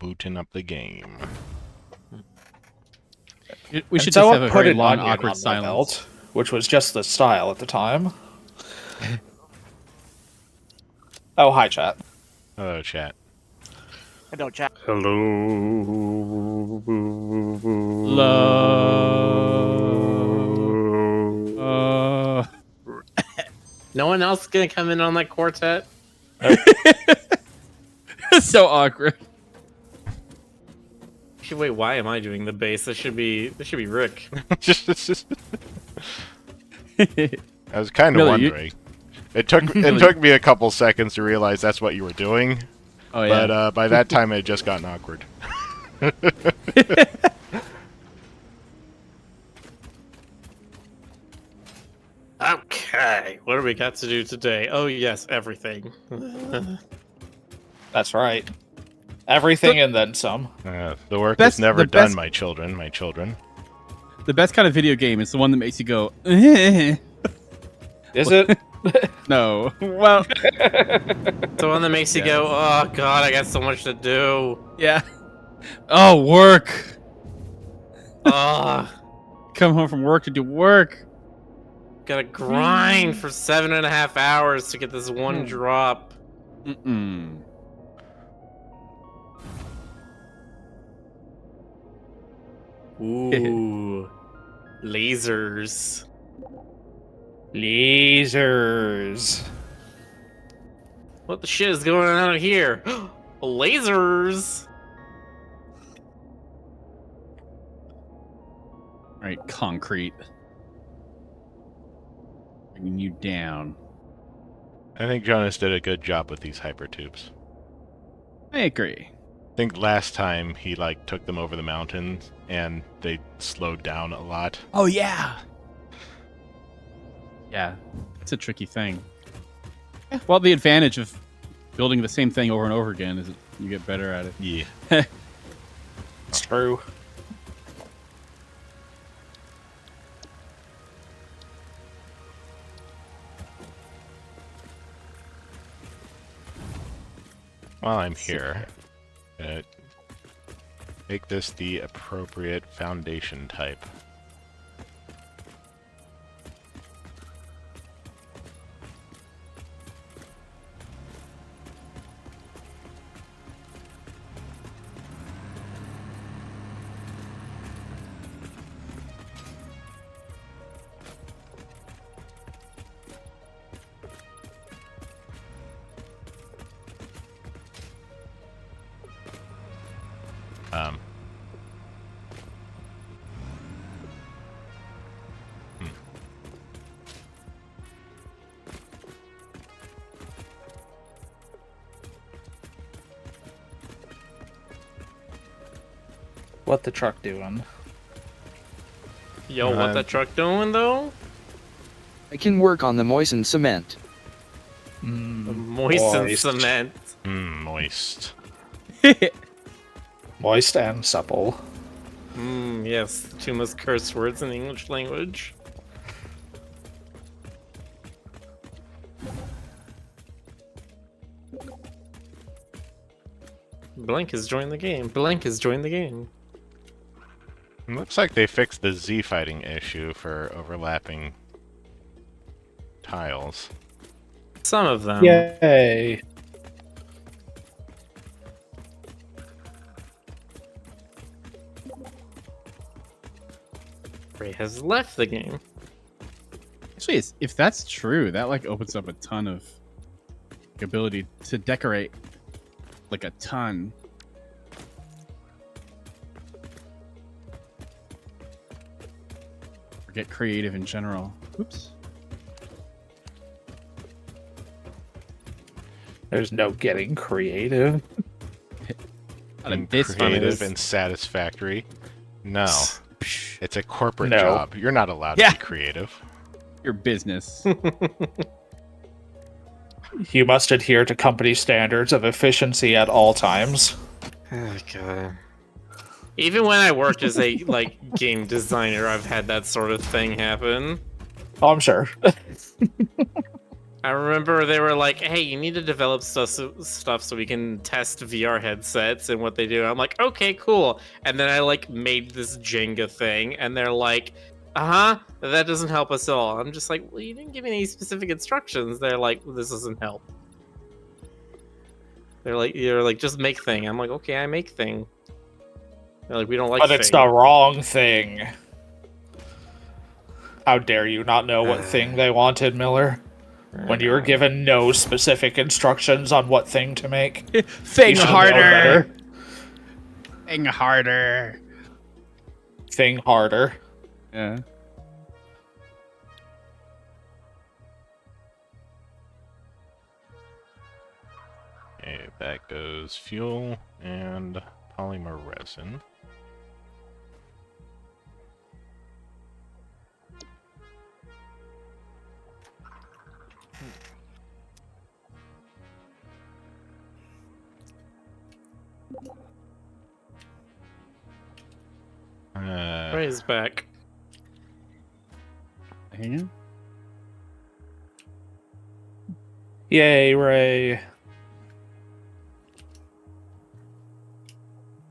booting up the game. We should just have a very long, awkward silence. Belt, which was just the style at the time. Oh, hi, chat. Hello, chat. Hello, chat. Hello. Hello. No one else gonna come in on that quartet? So awkward. Wait, why am I doing the bass? This should be Rick. I was kind of wondering. It took me a couple seconds to realize that's what you were doing. Oh yeah. But by that time, it had just gotten awkward. Okay, what do we got to do today? Oh yes, everything. That's right. Everything and then some. The work is never done, my children. My children. The best kind of video game is the one that makes you go, eh. Is it? No. Well, The one that makes you go, oh god, I got so much to do. yeah. Oh, work. Ugh. Come home from work to do work. Gotta grind for 7.5 hours to get this one drop. Mm-mm. Ooh. Lasers. Lasers. What the shit is going on here? Lasers! Right, concrete. Bringing you down. I think Jonas did a good job with these hypertubes. I agree. I think last time he took them over the mountains and they slowed down a lot. Oh yeah. Yeah, it's a tricky thing. Yeah. Well, the advantage of building the same thing over and over again is that you get better at it. Yeah. It's true. While I'm here, make this the appropriate foundation type. What the truck doing? Yo, what that truck doing though? I can work on the moistened cement. Moistened cement. Moist. Moist and supple. Yes, the two most cursed words in the English language. Blank has joined the game. Blank has joined the game. It looks like they fixed the Z fighting issue for overlapping tiles. Some of them. Yay! Ray has left the game. Actually, if that's true, that opens up a ton of ability to decorate, a ton. Or get creative in general. Oops. There's no getting creative. Creative and satisfactory. No. It's a corporate job. You're not allowed to be creative. Your business. You must adhere to company standards of efficiency at all times. Oh god. Even when I worked as a game designer, I've had that sort of thing happen. Oh, I'm sure. I remember they were like, "Hey, you need to develop stuff so we can test VR headsets and what they do." I'm like, "Okay, cool." And then I like made this Jenga thing, and they're like, that doesn't help us at all." I'm just like, "Well, you didn't give me any specific instructions." They're like, well, "This doesn't help." You're like, "Just make thing." I'm like, "Okay, I make thing." They're like, "We don't like But thing." it's the wrong thing. How dare you not know what thing they wanted, Miller? When you were given no specific instructions on what thing to make. Thing You should know harder. better. Thing harder. Thing harder. Yeah. Okay, that goes fuel and polymer resin. Ray's back. Hang on. Yay, Ray.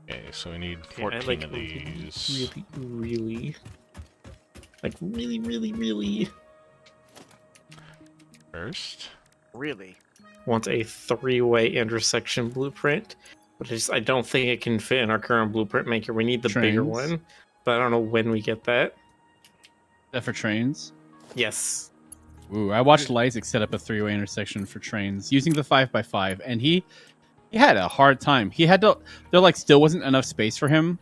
Okay, so we need Yeah, I 14 like of these. really, like really First. Really? want a 3-way intersection blueprint, but I don't think it can fit in our current blueprint maker. We need the bigger Trains. one, but I don't know when we get that. That for trains? Yes. Ooh, I watched Lysick set up a 3-way intersection for trains using the 5x5, and he had a hard time. He had to. There like still wasn't enough space for him.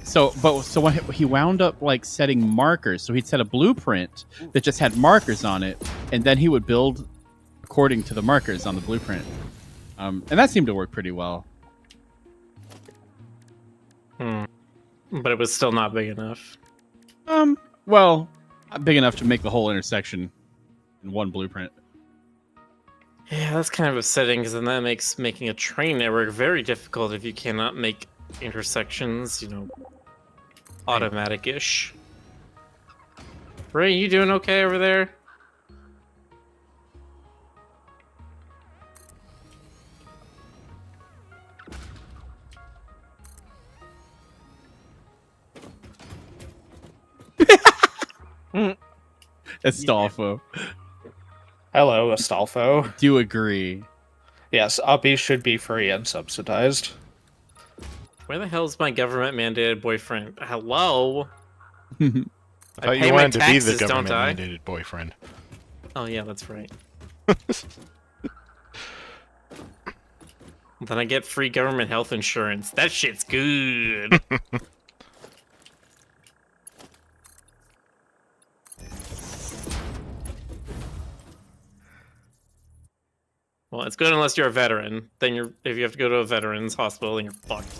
So what he wound up like setting markers. So he'd set a blueprint that just had markers on it, and then he would build according to the markers on the blueprint. And that seemed to work pretty well. But it was still not big enough. Well, not big enough to make the whole intersection in one blueprint. Yeah, that's kind of upsetting because then that makes making a train network very difficult if you cannot make intersections, automatic-ish. Ray, you doing okay over there? Astolfo. Hello, Astolfo. Do agree. Yes, Uppy should be free and subsidized. Where the hell is my government-mandated boyfriend? Hello? I thought pay you my wanted to be the taxes, don't I? government-mandated boyfriend. Oh yeah, that's right. Then I get free government health insurance. That shit's good. Well, it's good unless you're a veteran. Then if you have to go to a veterans hospital, then you're fucked.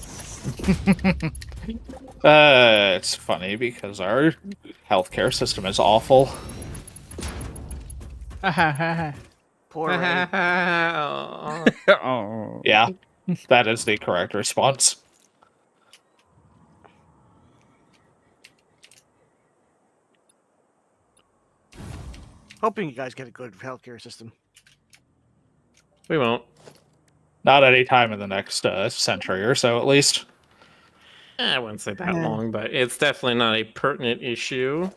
It's funny because our healthcare system is awful. Poor Ray. Oh. Yeah, that is the correct response. Hoping you guys get a good healthcare system. We won't. Not any time in the next century or so, at least. I wouldn't say that long, but it's definitely not a pertinent issue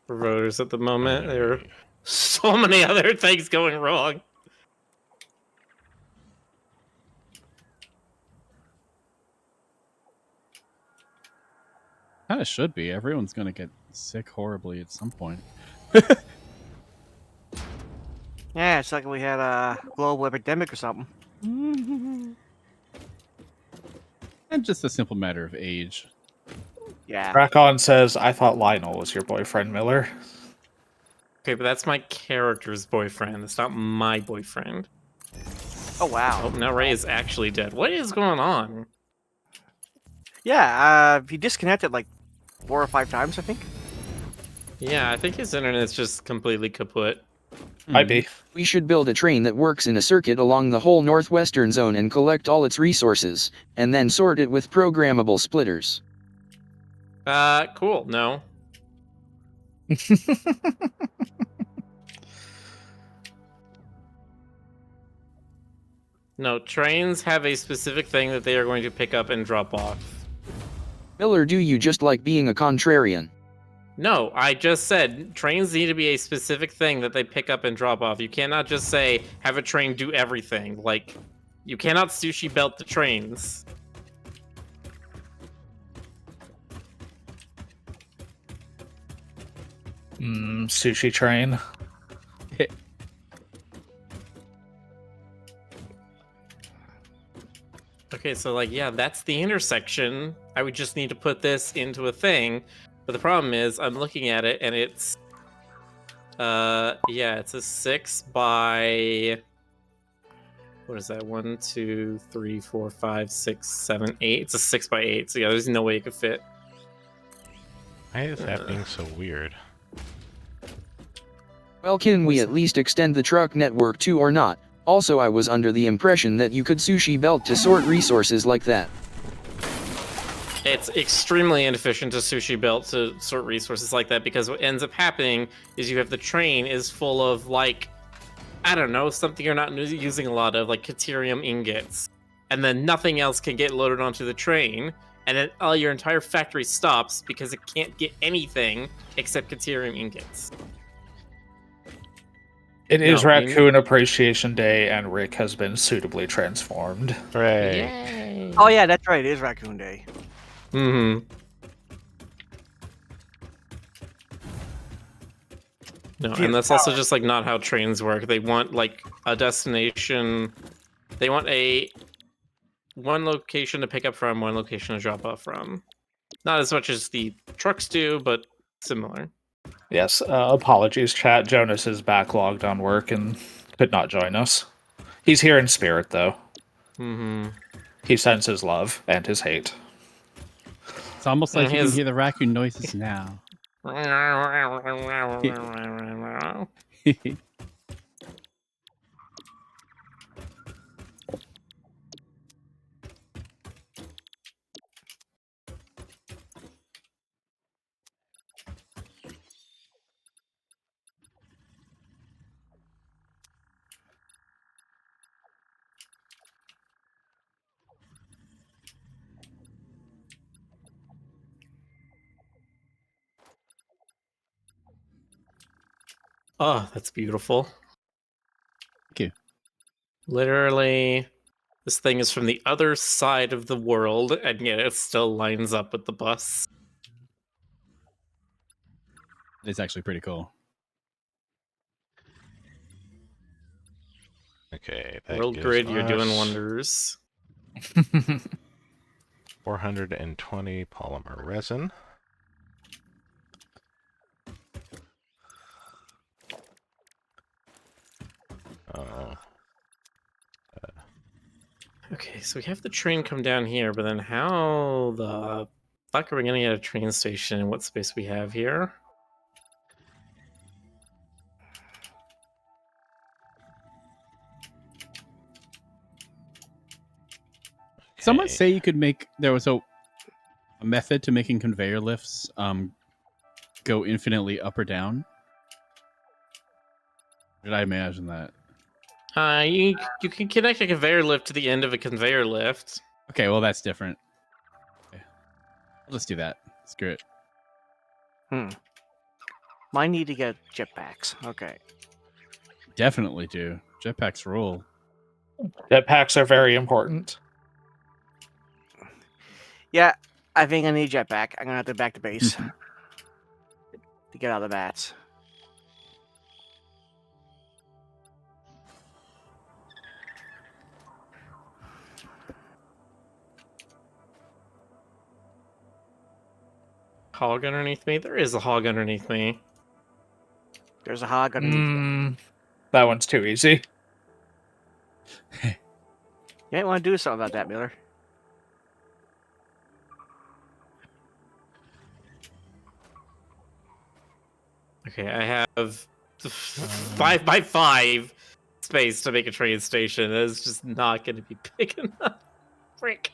for voters at the moment. There are so many other things going wrong. Kind of should be. Everyone's gonna get sick horribly at some point. Yeah, it's like we had a global epidemic or something. And just a simple matter of age. Yeah. Rakon says, I thought Lionel was your boyfriend, Miller. Okay, but that's my character's boyfriend. It's not my boyfriend. Oh, wow. Oh, now Ray is actually dead. What is going on? Yeah, he disconnected like 4 or 5 times, I think. Yeah, I think his internet's just completely kaput. Might be. We should build a train that works in a circuit along the whole northwestern zone and collect all its resources, and then sort it with programmable splitters. Cool. No. No, trains have a specific thing that they are going to pick up and drop off. Miller, do you just like being a contrarian? No, I just said trains need to be a specific thing that they pick up and drop off. You cannot just say, have a train do everything. Like, you cannot sushi belt the trains. Sushi train. Okay, so like, yeah, that's the intersection. I would just need to put this into a thing. But the problem is, I'm looking at it and it's, yeah, it's a 6 by, what is that? 1, 2, 3, 4, 5, 6, 7, 8. It's a 6 by 8. So yeah, there's no way it could fit. Why is that being so weird? Well, can we at least extend the truck network too or not? Also, I was under the impression that you could sushi belt to sort resources like that. It's extremely inefficient to sushi belt to sort resources like that, because what ends up happening is you have the train is full of, like, I don't know, something you're not using a lot of, like Caterium ingots. And then nothing else can get loaded onto the train, and then your entire factory stops because it can't get anything except Caterium ingots. It is Raccoon Appreciation Day, and Rick has been suitably transformed. Hooray. Yay! Oh yeah, that's right. It is Raccoon Day. Mm-hmm. No, and that's also just like not how trains work. They want like a destination. They want one location to pick up from, one location to drop off from. Not as much as the trucks do, but similar. Yes, apologies, chat. Jonas is backlogged on work and could not join us. He's here in spirit, though. Mm-hmm. He sends his love and his hate. It's almost like you can hear the raccoon noises now. Oh, that's beautiful. Thank you. Literally, this thing is from the other side of the world, and yet it still lines up with the bus. It's actually pretty cool. Okay, that World gives Grid, you're doing us wonders. 420 polymer resin. Oh. Okay, so we have the train come down here, but then how the fuck are we gonna get a train station in what space we have here? Someone say you could make there was a method to making conveyor lifts go infinitely up or down. Did I imagine that? You can connect a conveyor lift to the end of a conveyor lift. Okay, well that's different. Okay. Let's do that. Screw it. Mine need to get jetpacks. Okay. Definitely do. Jetpacks rule. Jetpacks are very important. Yeah, I think I need a jetpack. I'm gonna have to back to base to get out of the bats. Hog underneath me? There is a hog underneath me. There's a hog underneath. That one's too easy. You might want to do something about that, Miller. Okay, I have 5 by 5 space to make a train station. It's just not going to be big enough. Frick.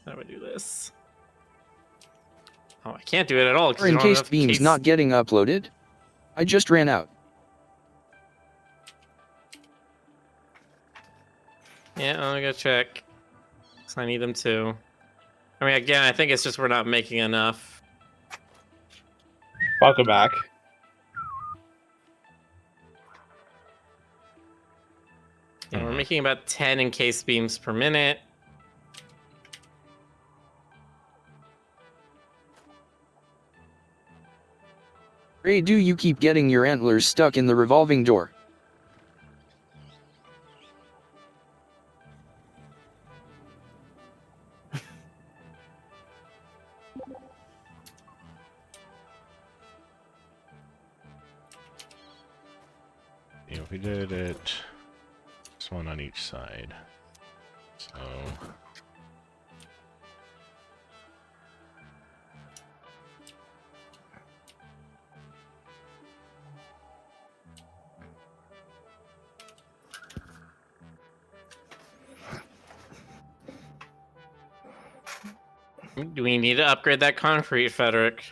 How do I do this? Oh, I can't do it at all. Or in case beam's not getting uploaded. I just ran out. Yeah, I'm gonna go check. 'Cause I need them too. I mean, again, I think it's just we're not making enough. Welcome back. Yeah, we're making about 10 encased beams per minute. Ray, do you keep getting your antlers stuck in the revolving door? Yeah, we did it. This one on each side. So. Do we need to upgrade that concrete, Frederick?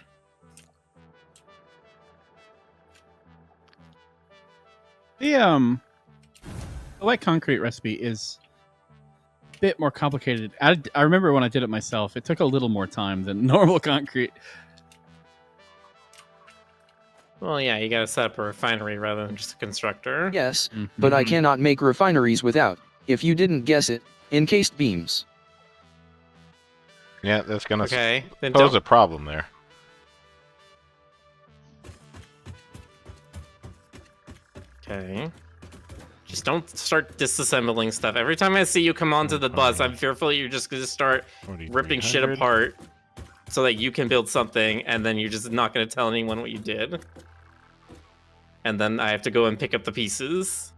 The wet concrete recipe is a bit more complicated. I remember when I did it myself, it took a little more time than normal concrete. Well, yeah, you gotta set up a refinery rather than just a constructor. Yes, but I cannot make refineries without, if you didn't guess it, encased beams. Yeah, that's gonna Okay, then pose don't. a problem there. Okay. Just don't start disassembling stuff. Every time I see you come onto the bus, I'm fearful you're just gonna start ripping shit 4,300. apart so that you can build something, and then you're just not gonna tell anyone what you did. And then I have to go and pick up the pieces.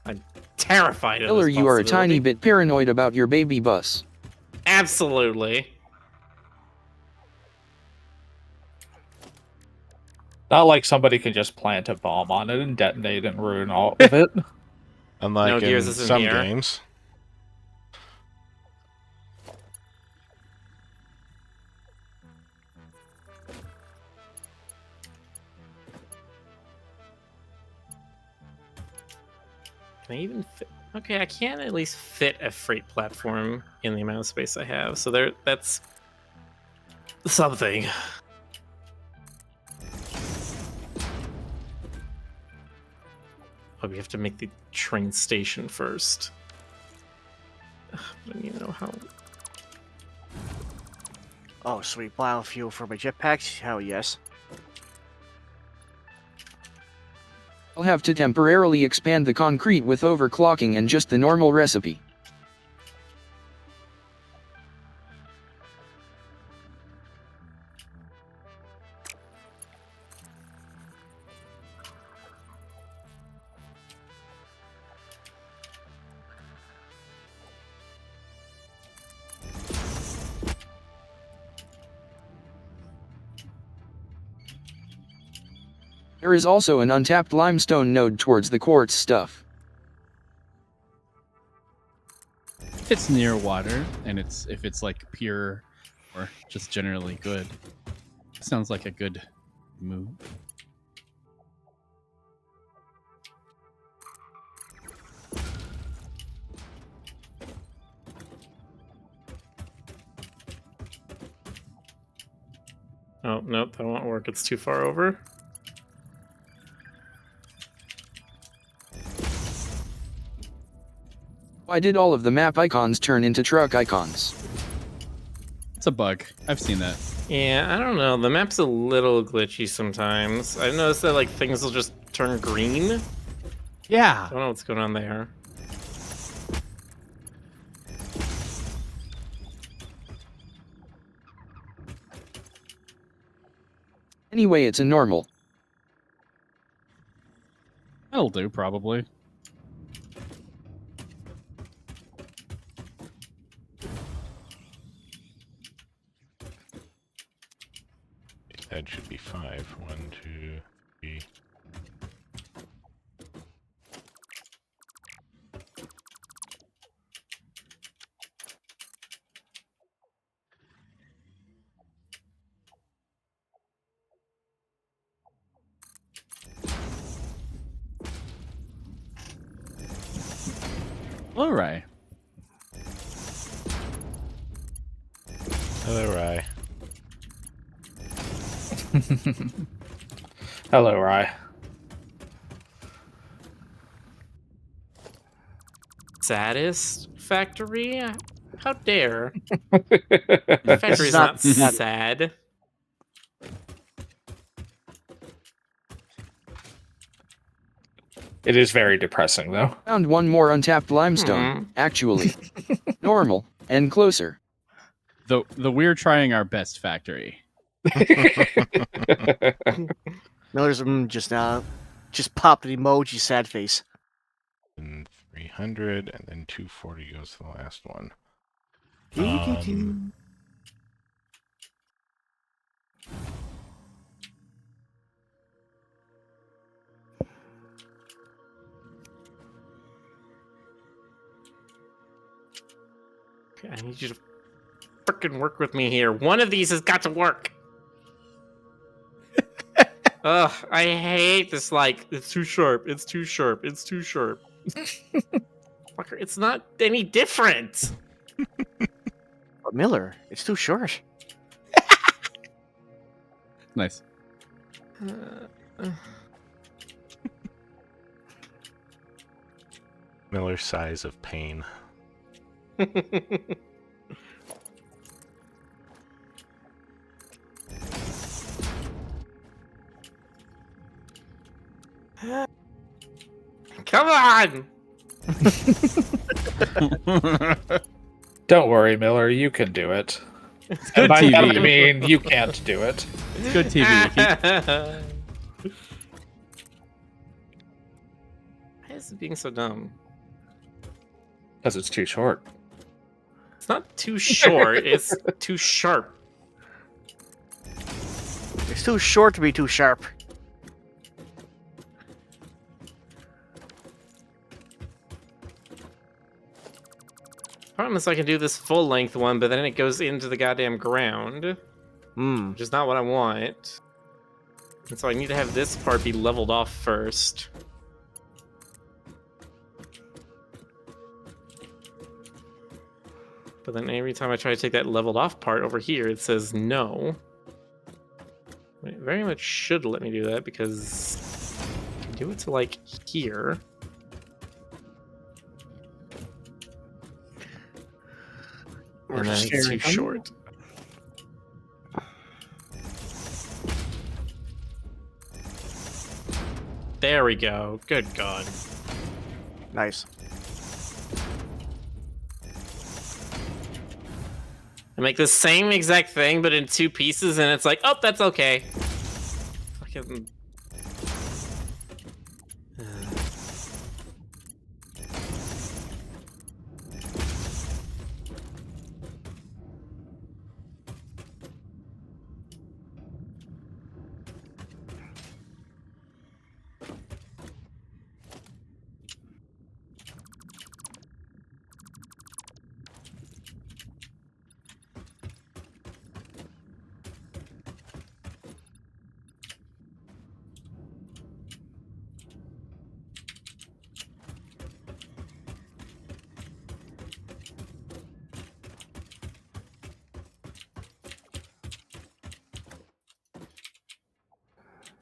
I'm terrified of Miller, this you are a possibility. tiny bit paranoid about your baby bus. Absolutely. Not like somebody can just plant a bomb on it and detonate and ruin all of it. Unlike No, in Gears isn't some here. games. Can I even fit? Okay, I can at least fit a freight platform in the amount of space I have. So that's something. Oh, we have to make the train station first. I don't even know how. Oh, sweet biofuel for my jetpacks? Hell yes. I'll have to temporarily expand the concrete with overclocking and just the normal recipe. There is also an untapped limestone node towards the quartz stuff. If it's near water and if it's like pure or just generally good, sounds like a good move. Oh, nope, that won't work. It's too far over. Why did all of the map icons turn into truck icons? It's a bug. I've seen that. Yeah, I don't know. The map's a little glitchy sometimes. I've noticed that like things will just turn green. Yeah. I don't know what's going on there. Anyway, it's a normal. That'll do, probably. That should be 5. 1, 2, 3. All right. Hello, Rye. Hello, Rye. Satisfactory? How dare? This Factory's is not not- sad. It is very depressing, though. Found one more untapped limestone, actually. Normal, and closer. The we're trying our best factory. Miller's just popped an emoji sad face. And 300, and then 240 goes to the last one. Okay, I need you to frickin' work with me here. One of these has got to work. Ugh, I hate this. Like, it's too sharp. It's too sharp. It's too sharp. Fucker, it's not any different. But Miller, it's too short. Nice. Miller's sighs of pain. Come on! Don't worry, Miller. You can do it. Good By that I TV. mean you can't do it. It's good TV. Why is it being so dumb? Because it's too short. It's not too short, it's too sharp. It's too short to be too sharp. Problem is I can do this full length one, but then it goes into the goddamn ground, which is not what I want. And so I need to have this part be leveled off first. But then every time I try to take that leveled off part over here, it says no. It very much should let me do that because I can do it to like here. And then it's too short. There we go. Good God. Nice. I make the same exact thing, but in two pieces, and it's like, oh, that's okay. Fucking.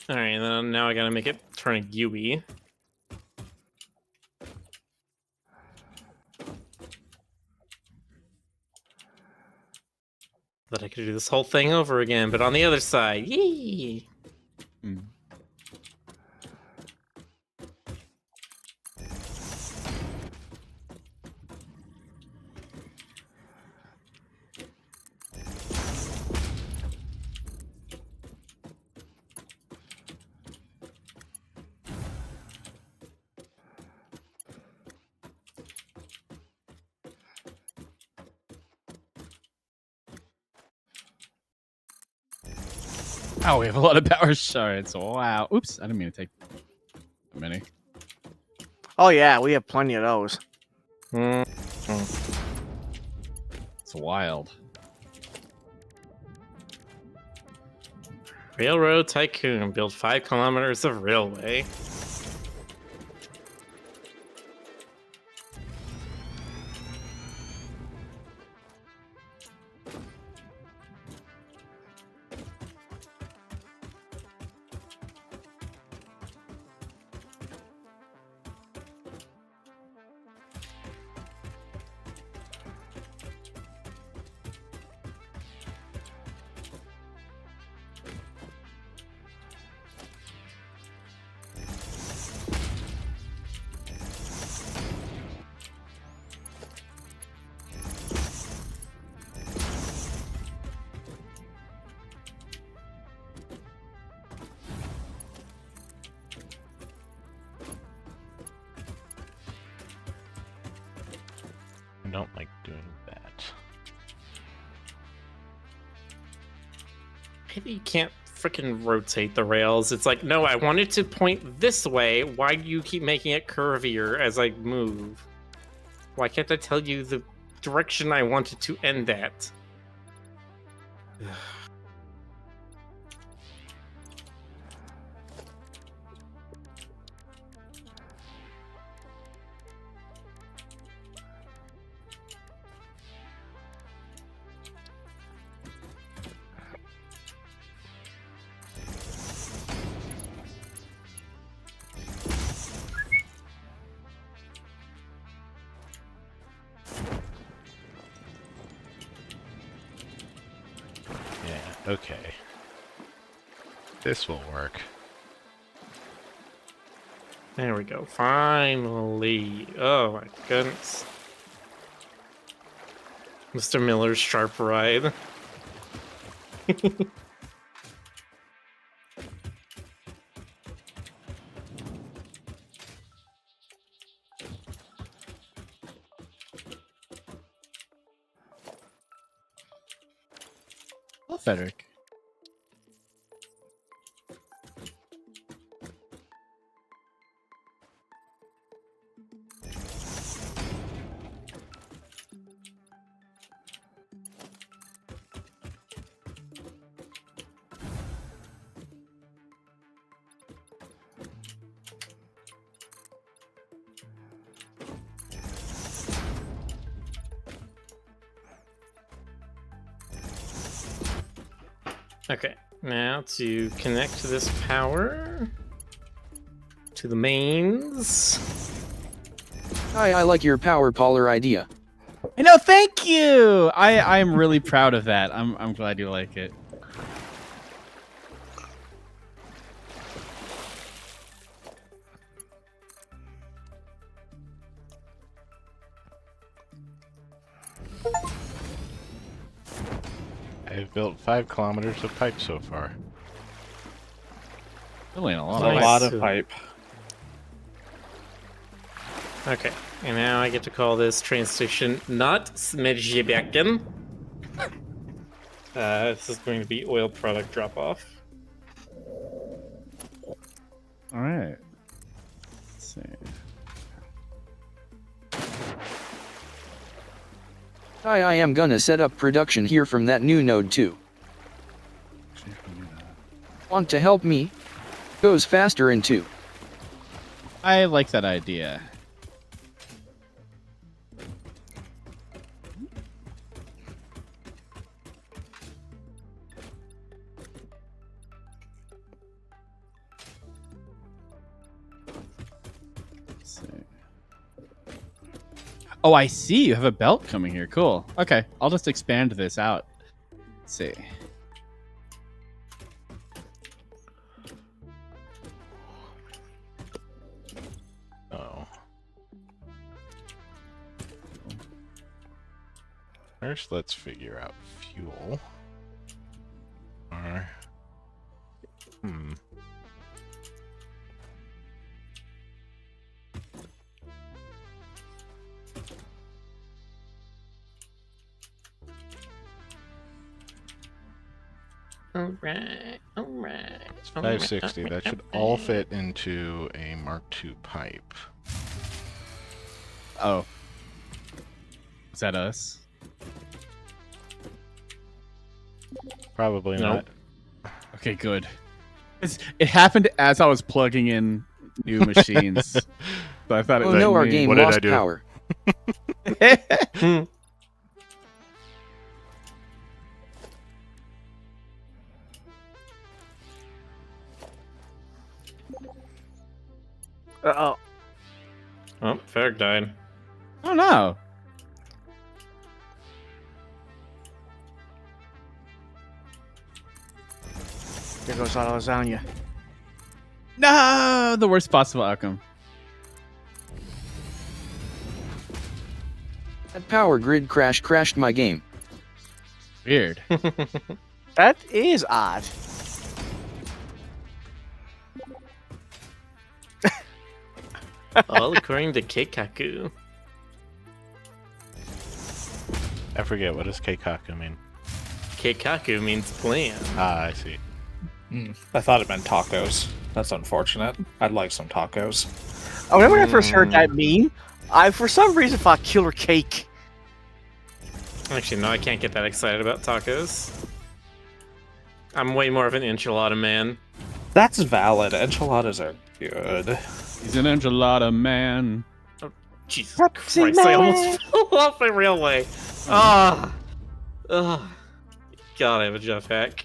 Alright, and then now I gotta make it turn a GUI. That I could do this whole thing over again, but on the other side. Yee! Oh, we have a lot of power shards. Wow. Oops, I didn't mean to take a many. Oh yeah, we have plenty of those. It's wild. Railroad Tycoon. Build 5 kilometers of railway. I don't like doing that. Maybe you can't freaking rotate the rails. It's like, no, I want it to point this way. Why do you keep making it curvier as I move? Why can't I tell you the direction I want it to end at? Okay. This will work. There we go. Finally. Oh my goodness. Mr. Miller's sharp ride. Oh, Frederick. Okay, now to connect this power to the mains. I like your power polar idea. I know, thank you. I'm really proud of that. I'm glad you like it. I've built 5 kilometers of pipe so far. Really a lot A of lot lights. of pipe. Okay, and now I get to call this train station not Smedjebacken. This is going to be oil product drop off. All right. Let's see. I am gonna set up production here from that new node too. Actually, if we do that. Want to help me? Goes faster in 2. I like that idea. Let's see. Oh, I see. You have a belt coming here. Cool. Okay, I'll just expand this out. Let's see. Oh. First, let's figure out fuel. Or... Alright. It's 560. That should all fit into a Mark II pipe. Oh. Is that us? Probably Nope. not. Okay, good. It happened as I was plugging in new machines. So I thought it Oh was no, our me. game What did I lost do? power. Uh-oh. Oh, Ferg died. Oh no. There goes all the lasagna. No, the worst possible outcome. That power grid crash crashed my game. Weird. That is odd. All according to Keikaku. I forget, what does keikaku mean? Keikaku means plan. Ah, I see. I thought it meant tacos. That's unfortunate. I'd like some tacos. I remember when I first heard that meme, I for some reason thought killer cake. Actually, no, I can't get that excited about tacos. I'm way more of an enchilada man. That's valid. Enchiladas are good. He's an enchilada man. Jesus Pepsi Christ, I Man. almost fell off my railway. Ah. God, I have a jetpack.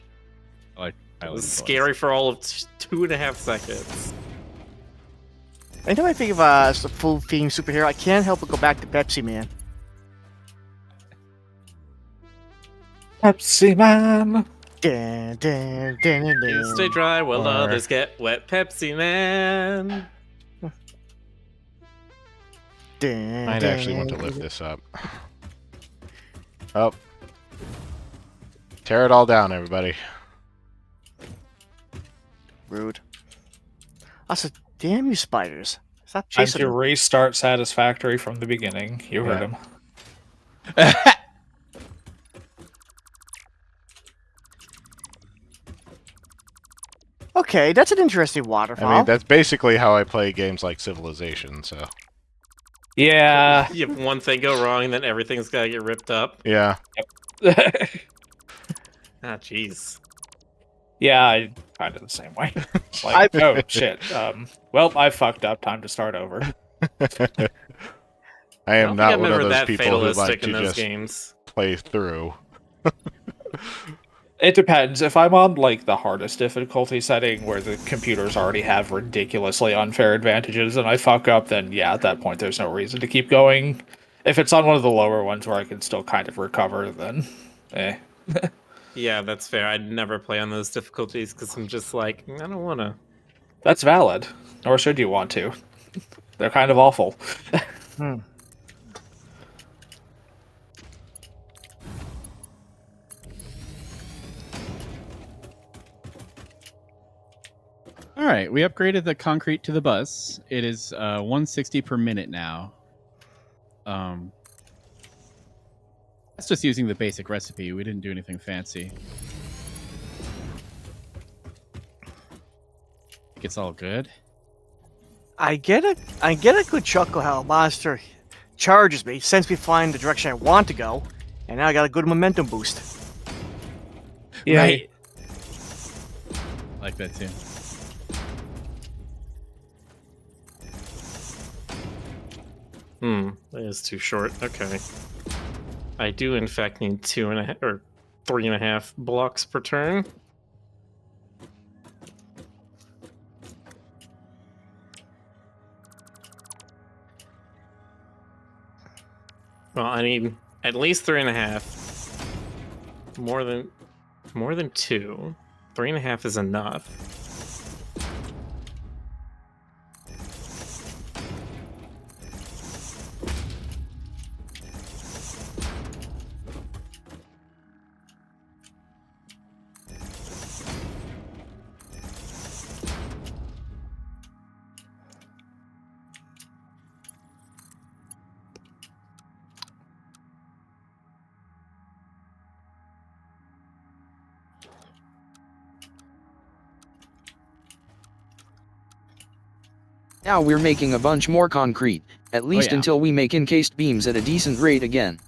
It was scary for all of 2.5 seconds. Anytime I think of a full theme superhero, I can't help but go back to Pepsi Man. Pepsi Man. Dun, dun, dun, dun, You dun. stay dry while Or- others get wet, Pepsi Man. Dun, Might actually want to dun. lift this up. Oh. Tear it all down, everybody. Rude. Also, damn you spiders. Stop Time chasing to me. restart Satisfactory from the beginning. You heard him. Okay, that's an interesting waterfall. I mean, that's basically how I play games like Civilization, so... Yeah. You have one thing go wrong, and then everything's gotta get ripped up. Yeah. Ah, jeez. Yeah, I kind of the same way. Like, oh shit. Well, I fucked up. Time to start over. I am don't not think one I'm of ever those that people who like fatalistic to in those just games. play through. It depends. If I'm on like the hardest difficulty setting where the computers already have ridiculously unfair advantages and I fuck up, then yeah, at that point there's no reason to keep going. If it's on one of the lower ones where I can still kind of recover, then eh. Yeah, that's fair. I'd never play on those difficulties because I'm just like, I don't wanna. That's valid. Nor should you want to. They're kind of awful. All right, we upgraded the concrete to the bus. It is 160 per minute now. That's just using the basic recipe. We didn't do anything fancy. I think it's all good. I get a good chuckle how a monster charges me, sends me flying the direction I want to go, and now I got a good momentum boost. Yeah. Right. I like that too. That is too short. Okay. I do in fact need 2.5 or 3.5 blocks per turn. Well, I need at least 3.5. More than 2. 3.5 is enough. Now we're making a bunch more concrete, at least yeah. until we make encased beams at a decent rate again.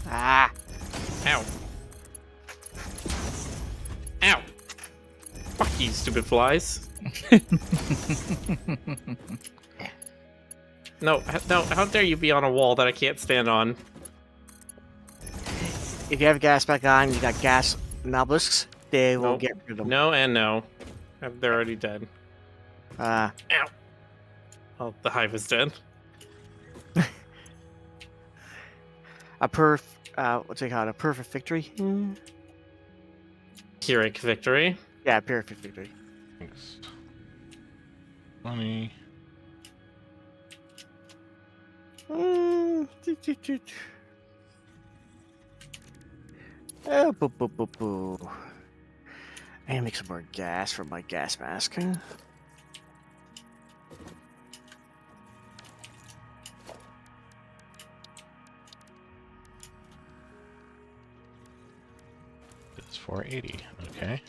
Ah, Ow. Ow. Fuck you, stupid flies. No, how dare you be on a wall that I can't stand on? if you have gas back on, you got gas nobelisks, they will Nope. get rid of them. No and no. They're already dead. Ah, Ow. Oh, the hive is dead. what's it called? A perfect victory? Hmm. Pyrrhic victory. Yeah, perfect victory. Thanks. Money. Mm, Oh, boo, boo, boo, boo. I need to make some more gas for my gas mask. It's 480. Okay.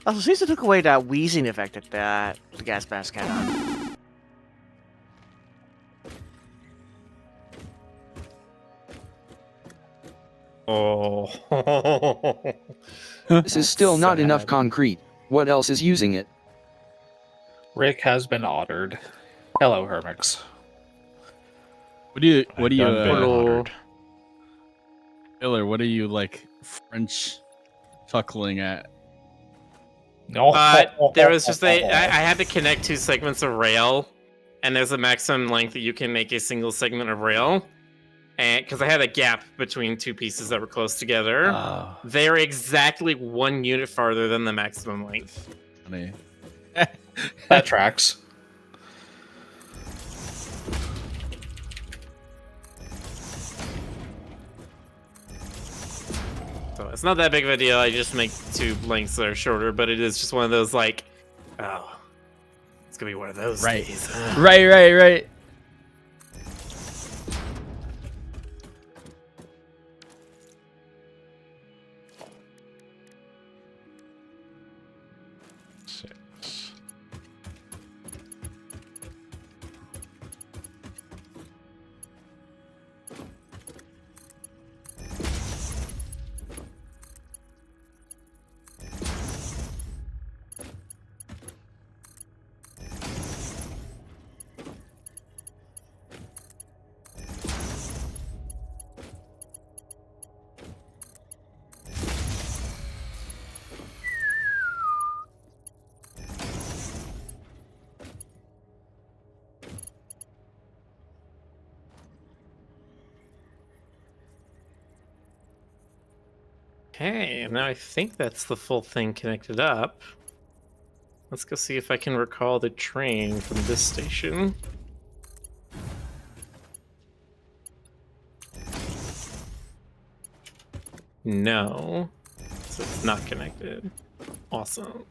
Also, since they took away that wheezing effect that the gas mask had on. Oh. This is still not sad. enough concrete. What else is using it? Rick has been ordered. Hello, Hermix. What do you I've done been Hello. ordered. Miller, what are you like French chuckling at? No. There was just I had to connect 2 segments of rail, and there's a maximum length that you can make a single segment of rail. And because I had a gap between 2 pieces that were close together, they're exactly 1 unit farther than the maximum length. Funny. That tracks. So it's not that big of a deal. I just make 2 lengths that are shorter, but it is just one of those like, oh, it's gonna be one of those Right. days. Right. 6. Okay, now I think that's the full thing connected up. Let's go see if I can recall the train from this station. No. So it's not connected. Awesome.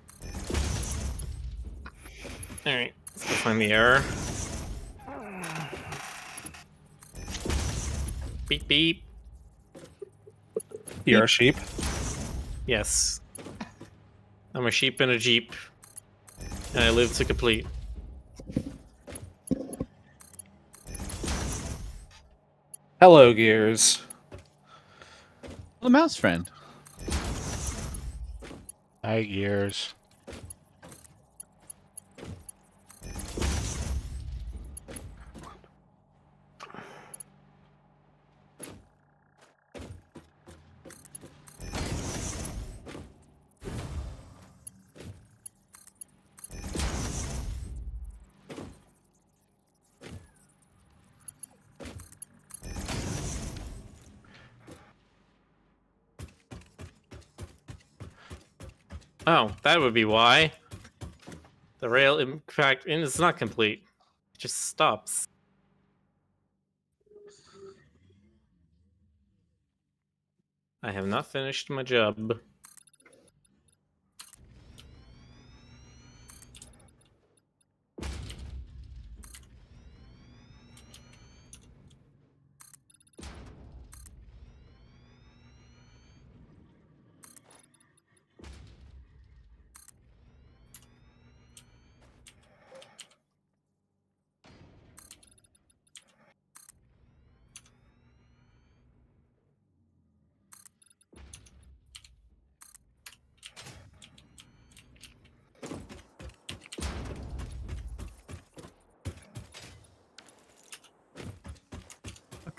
Alright, let's go find the error. Beep beep. You're a sheep. Yes. I'm a sheep in a jeep. And I live to complete. Hello, Gears. The mouse friend. Hi, Gears. Oh, that would be why. The rail, in fact, is not complete. It just stops. I have not finished my job.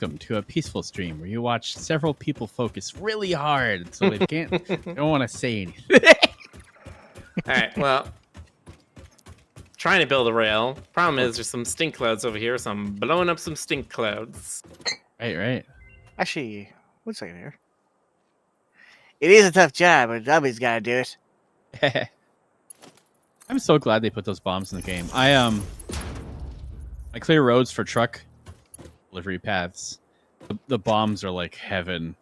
Welcome to a peaceful stream where you watch several people focus really hard so they don't want to say anything. Alright, well. Trying to build a rail. Problem is, there's some stink clouds over here, so I'm blowing up some stink clouds. Right. Actually, one second here. It is a tough job, but somebody's got to do it. I'm so glad they put those bombs in the game. I clear roads for truck delivery paths, The bombs are like heaven.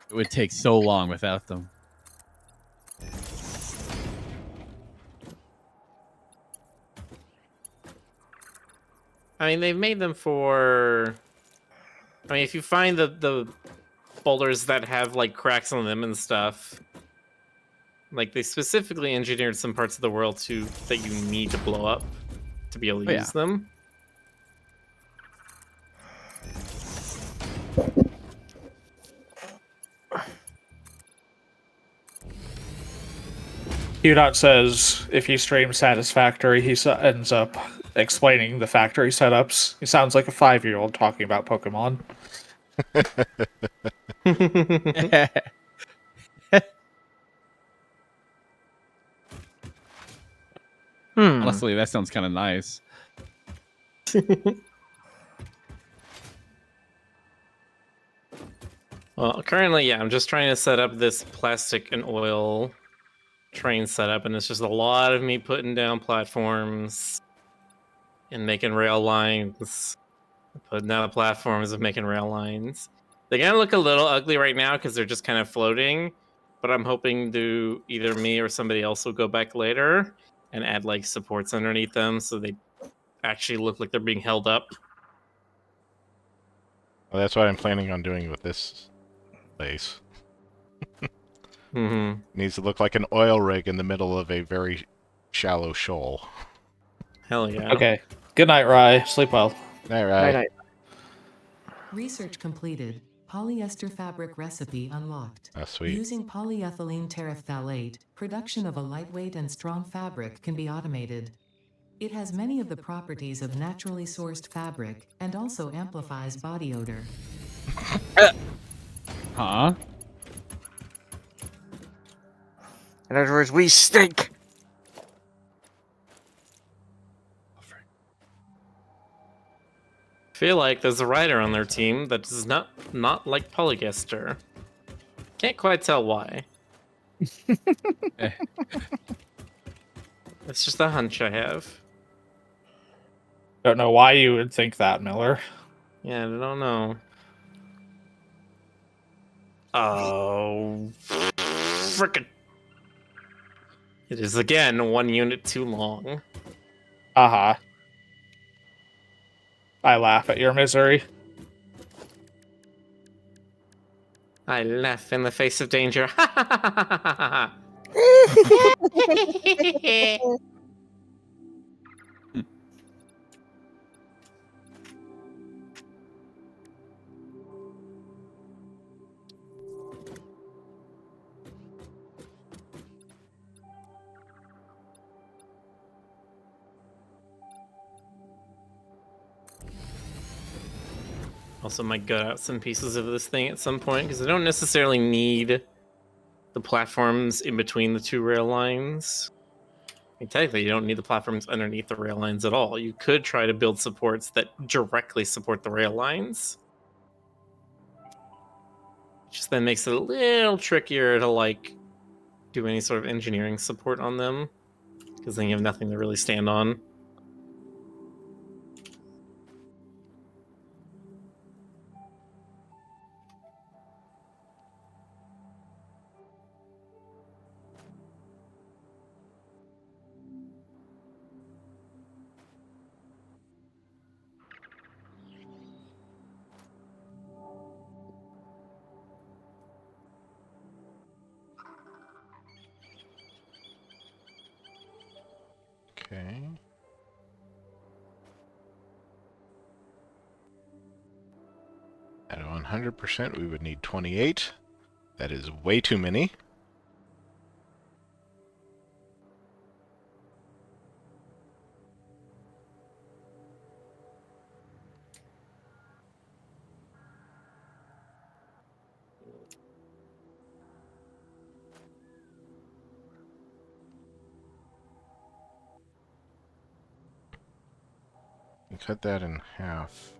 It would take so long without them. I mean, they've made them for... I mean, if you find the boulders that have, like, cracks on them and stuff, like, they specifically engineered some parts of the world that you need to blow up to be able to use them. QDOT says if you stream Satisfactory, he ends up explaining the factory setups. He sounds like a 5-year-old talking about Pokemon. Honestly, that sounds kind of nice. Well, currently, yeah, I'm just trying to set up this plastic and oil train setup, and it's just a lot of me putting down platforms and making rail lines, putting down platforms and making rail lines. They're gonna look a little ugly right now because they're just kind of floating, but I'm hoping to either me or somebody else will go back later and add like supports underneath them so they actually look like they're being held up. Well, that's what I'm planning on doing with this place. Mm-hmm. Needs to look like an oil rig in the middle of a very shallow shoal. Hell yeah. Okay. Good night, Rye. Sleep well. All right. Night. Research completed. Polyester fabric recipe unlocked. Oh, sweet. Using polyethylene terephthalate, production of a lightweight and strong fabric can be automated. It has many of the properties of naturally sourced fabric, and also amplifies body odor. Huh? In other words, we stink. Feel like there's a writer on their team that does not like polyester. Can't quite tell why. It's just a hunch I have. Don't know why you would think that, Miller. Yeah, I don't know. Oh, frickin'! It is again 1 unit too long. Uh-huh. I laugh at your misery. I laugh in the face of danger. Also might gut out some pieces of this thing at some point, because I don't necessarily need the platforms in between the two rail lines. I mean, technically, you don't need the platforms underneath the rail lines at all. You could try to build supports that directly support the rail lines. Just then makes it a little trickier to, like, do any sort of engineering support on them, because then you have nothing to really stand on. Okay. At 100%, we would need 28. That is way too many. You cut that in half.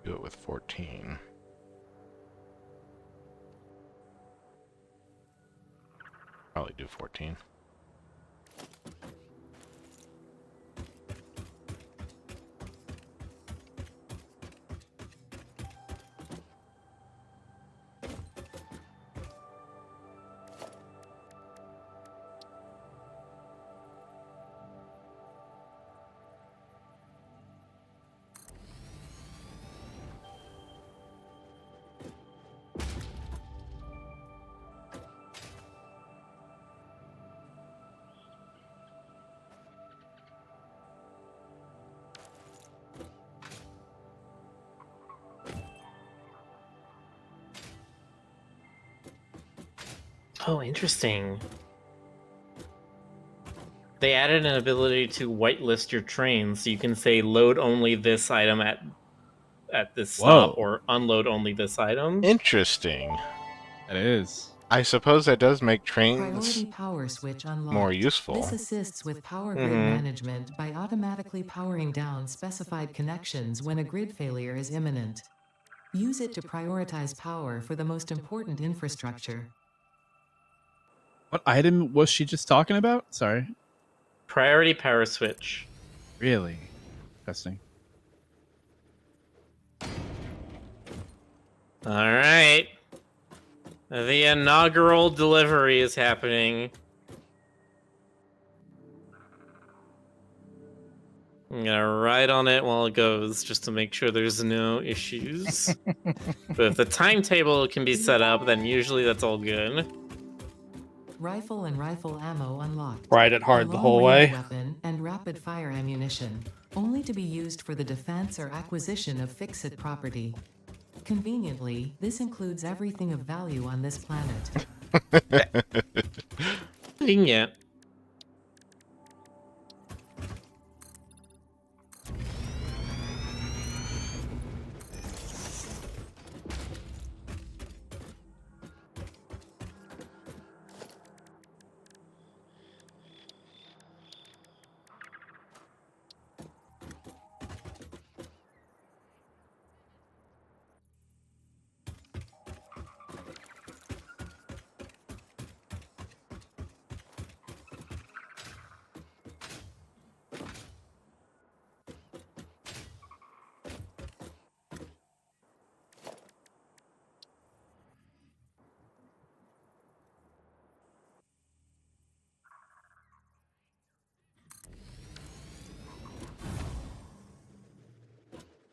Do it with 14. Probably do 14. Oh, interesting. They added an ability to whitelist your train, so you can say load only this item at this stop, Whoa. or unload only this item. Interesting. It is. I suppose that does make Priority trains power switch unlocked. more useful. This assists with power grid management by automatically powering down specified connections when a grid failure is imminent. Use it to prioritize power for the most important infrastructure. What item was she just talking about? Sorry. Priority power switch. Really? Interesting. All right. The inaugural delivery is happening. I'm gonna ride on it while it goes, just to make sure there's no issues. But if the timetable can be set up, then usually that's all good. Rifle and rifle ammo unlocked. Ride it hard A the whole long-range way. Weapon and rapid fire ammunition, only to be used for the defense or acquisition of fix-it property. Conveniently, this includes everything of value on this planet. Convenient.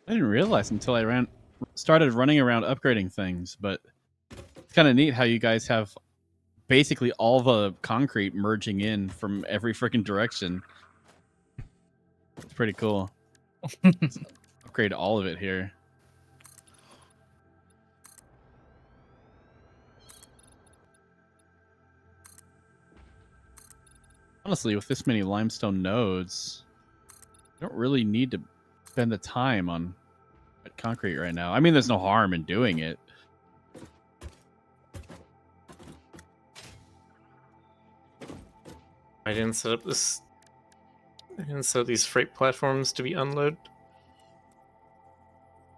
I didn't realize until I started running around upgrading things, but it's kind of neat how you guys have basically all the concrete merging in from every freaking direction. It's pretty cool. Upgrade all of it here. Honestly, with this many limestone nodes, you don't really need to spend the time on concrete right now. I mean, there's no harm in doing it. I didn't set up this. I didn't set these freight platforms to be unload.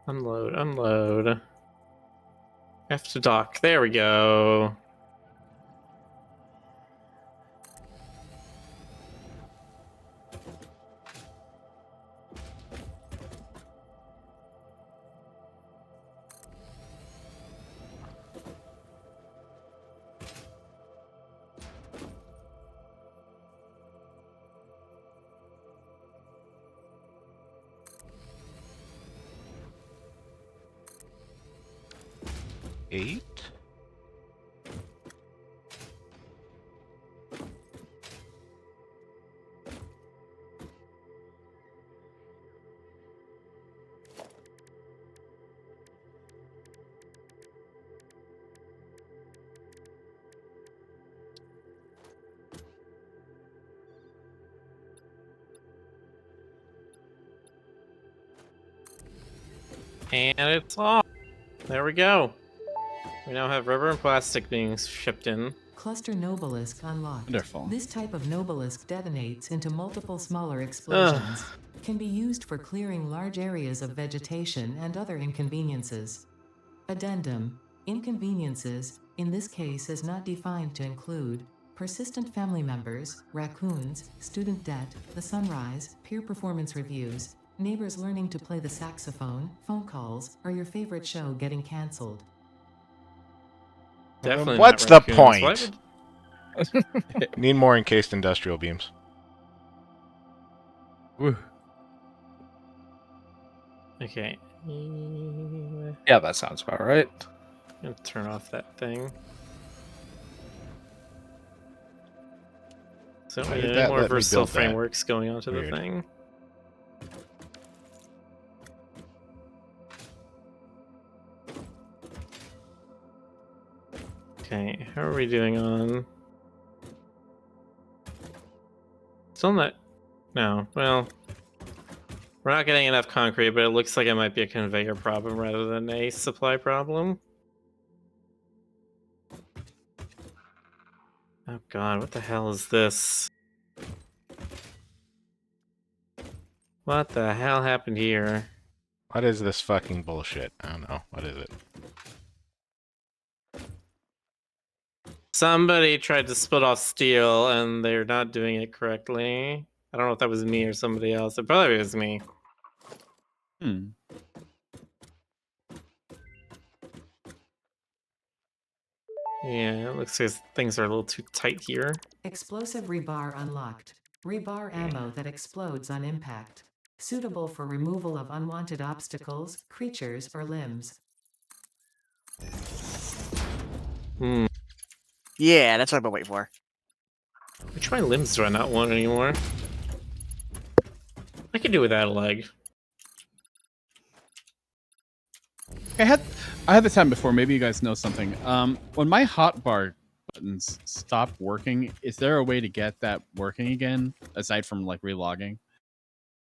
Unload. F to dock. There we go. Eight? And it's off. There we go. We now have rubber and plastic being shipped in. Cluster Nobelisk unlocked. Wonderful. This type of Nobelisk detonates into multiple smaller explosions. Can be used for clearing large areas of vegetation and other inconveniences. Addendum. Inconveniences, in this case is not defined to include persistent family members, raccoons, student debt, the sunrise, peer performance reviews, neighbors learning to play the saxophone, phone calls, or your favorite show getting cancelled. Definitely. What's not the raccoons. point? Need more encased industrial beams. Woo. Okay. Yeah, that sounds about right. I'm gonna turn off that thing. So Why did any that more let me versatile build that? frameworks going onto Weird. the thing. Okay, how are we doing on? Still not. No, well, we're not getting enough concrete, but it looks like it might be a conveyor problem rather than a supply problem. Oh god, what the hell is this? What the hell happened here? What is this fucking bullshit? I don't know. What is it? Somebody tried to split off steel and they're not doing it correctly. I don't know if that was me or somebody else. It probably was me. Hmm. Yeah, it looks like things are a little too tight here. Explosive rebar unlocked. Rebar ammo that explodes on impact. Suitable for removal of unwanted obstacles, creatures, or limbs. Hmm. Yeah, that's what I've been waiting for. Which my limbs do I not want anymore? I could do without a leg. I had this time before. Maybe you guys know something. When my hotbar buttons stop working, is there a way to get that working again aside from like relogging?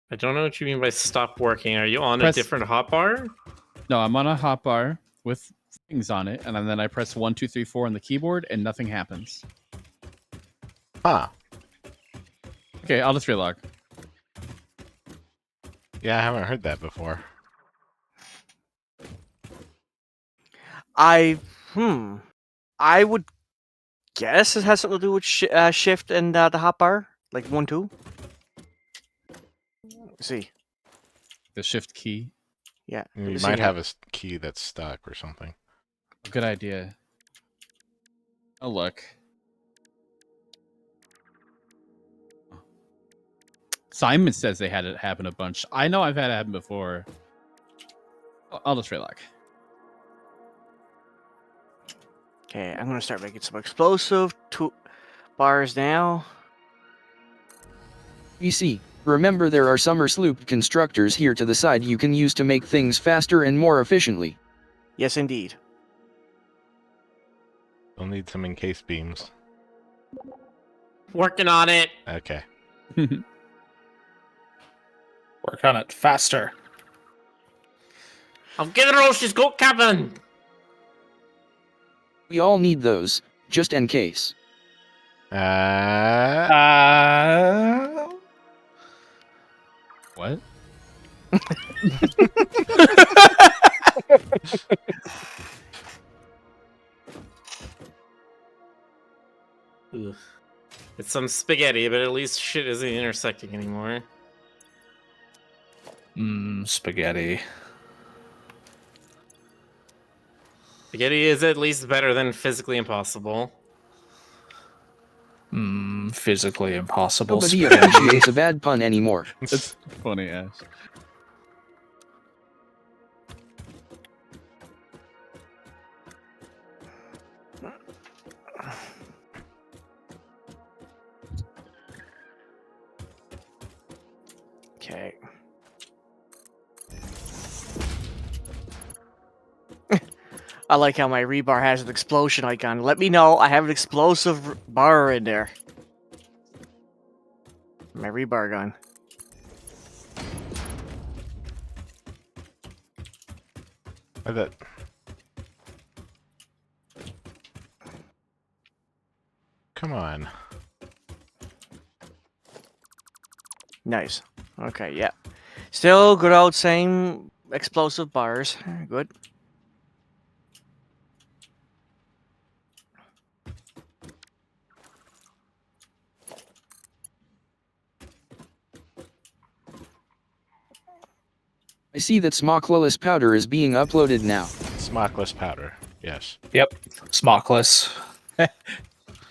I don't know what you mean by stop working. Are you on a Press- different hotbar? No, I'm on a hotbar with things on it, and then I press 1, 2, 3, 4 on the keyboard, and nothing happens. Huh. Okay, I'll just relog. Yeah, I haven't heard that before. I would guess it has something to do with shift and the hotbar, like 1, 2. Let's see. The shift key. Yeah. You let's might see have a key that's stuck or something. Good idea. Oh, look. Simon says they had it happen a bunch. I know I've had it happen before. I'll just relog. Okay, I'm gonna start making some explosive bars now. PC. Remember there are summer sloop constructors here to the side you can use to make things faster and more efficiently. Yes, indeed. We'll need some encased beams. Working on it. Okay. Work on it faster. I'll get her all she's got, Captain. We all need those, just in case. What? Ugh. It's some spaghetti, but at least shit isn't intersecting anymore. Spaghetti. Spaghetti is at least better than physically impossible. Physically impossible Nobody spaghetti. appreciates a bad pun anymore. That's funny, Ash. Okay. I like how my rebar has an explosion icon. Let me know I have an explosive bar in there. My rebar gun. That. Come on. Nice. Okay, yeah. Still good old same explosive bars. Good. I see that smockless powder is being uploaded now. Smockless powder. Yes. Yep. Smockless.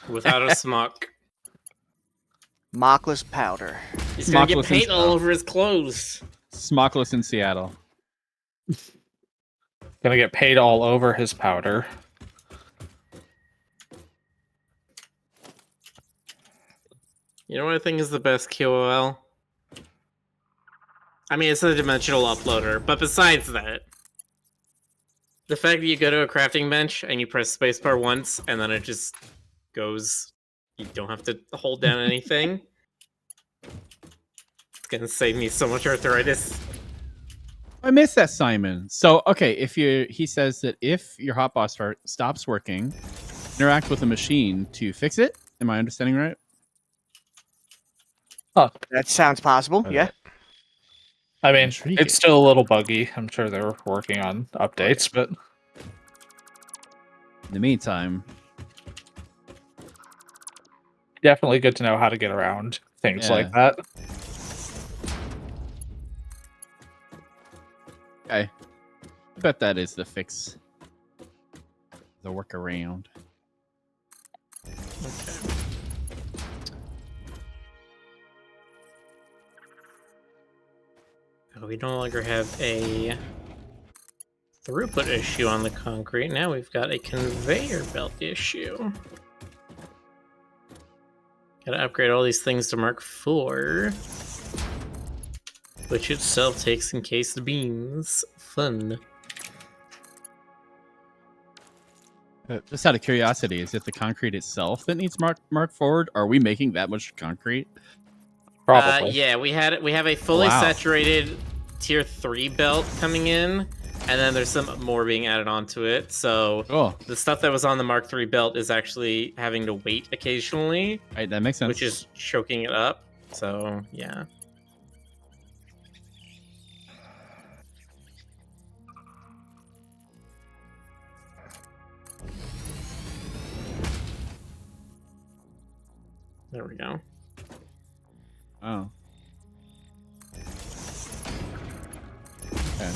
Without a smock. Mockless powder. He's gonna get Smockless paint and all stuff. over his clothes. Smockless in Seattle. Gonna get paid all over his powder. You know what I think is the best QOL? I mean, it's a dimensional uploader, but besides that, The fact that you go to a crafting bench and you press spacebar once and then it just goes. You don't have to hold down anything. It's gonna save me so much arthritis. I missed that, Simon. So, okay, he says that if your hotbar stops working, interact with a machine to fix it. Am I understanding right? That sounds possible. Yeah. I mean, Intriguing. it's still a little buggy. I'm sure they're working on updates, but In the meantime, definitely good to know how to get around things Yeah. like that. okay. I bet that is the fix. The workaround. Okay. We no longer have a throughput issue on the concrete. Now we've got a conveyor belt issue. Gotta upgrade all these things to Mark IV, which itself takes encased beams. Fun. Just out of curiosity, is it the concrete itself that needs mark forward? Are we making that much concrete? Probably. Yeah, we have a fully Wow. saturated tier 3 belt coming in, and then there's some more being added onto it. So Oh, the stuff that was on the Mark III belt is actually having to wait occasionally, right, that makes sense. which is choking it up. So yeah. There we go. Oh. Okay.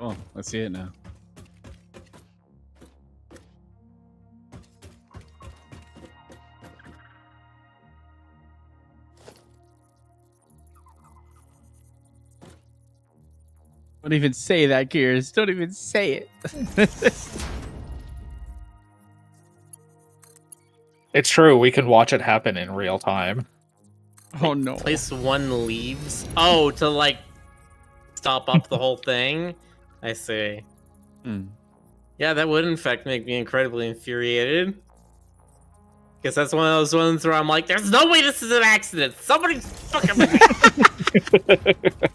Oh, let's see it now. Don't even say that, Gears. Don't even say it. It's true. We can watch it happen in real time. Oh no. Place 1 leaves. Oh, to like stop up the whole thing. I see. Hmm. Yeah, that would in fact make me incredibly infuriated. Because that's one of those ones where I'm like, there's no way this is an accident. Somebody's fucking with me.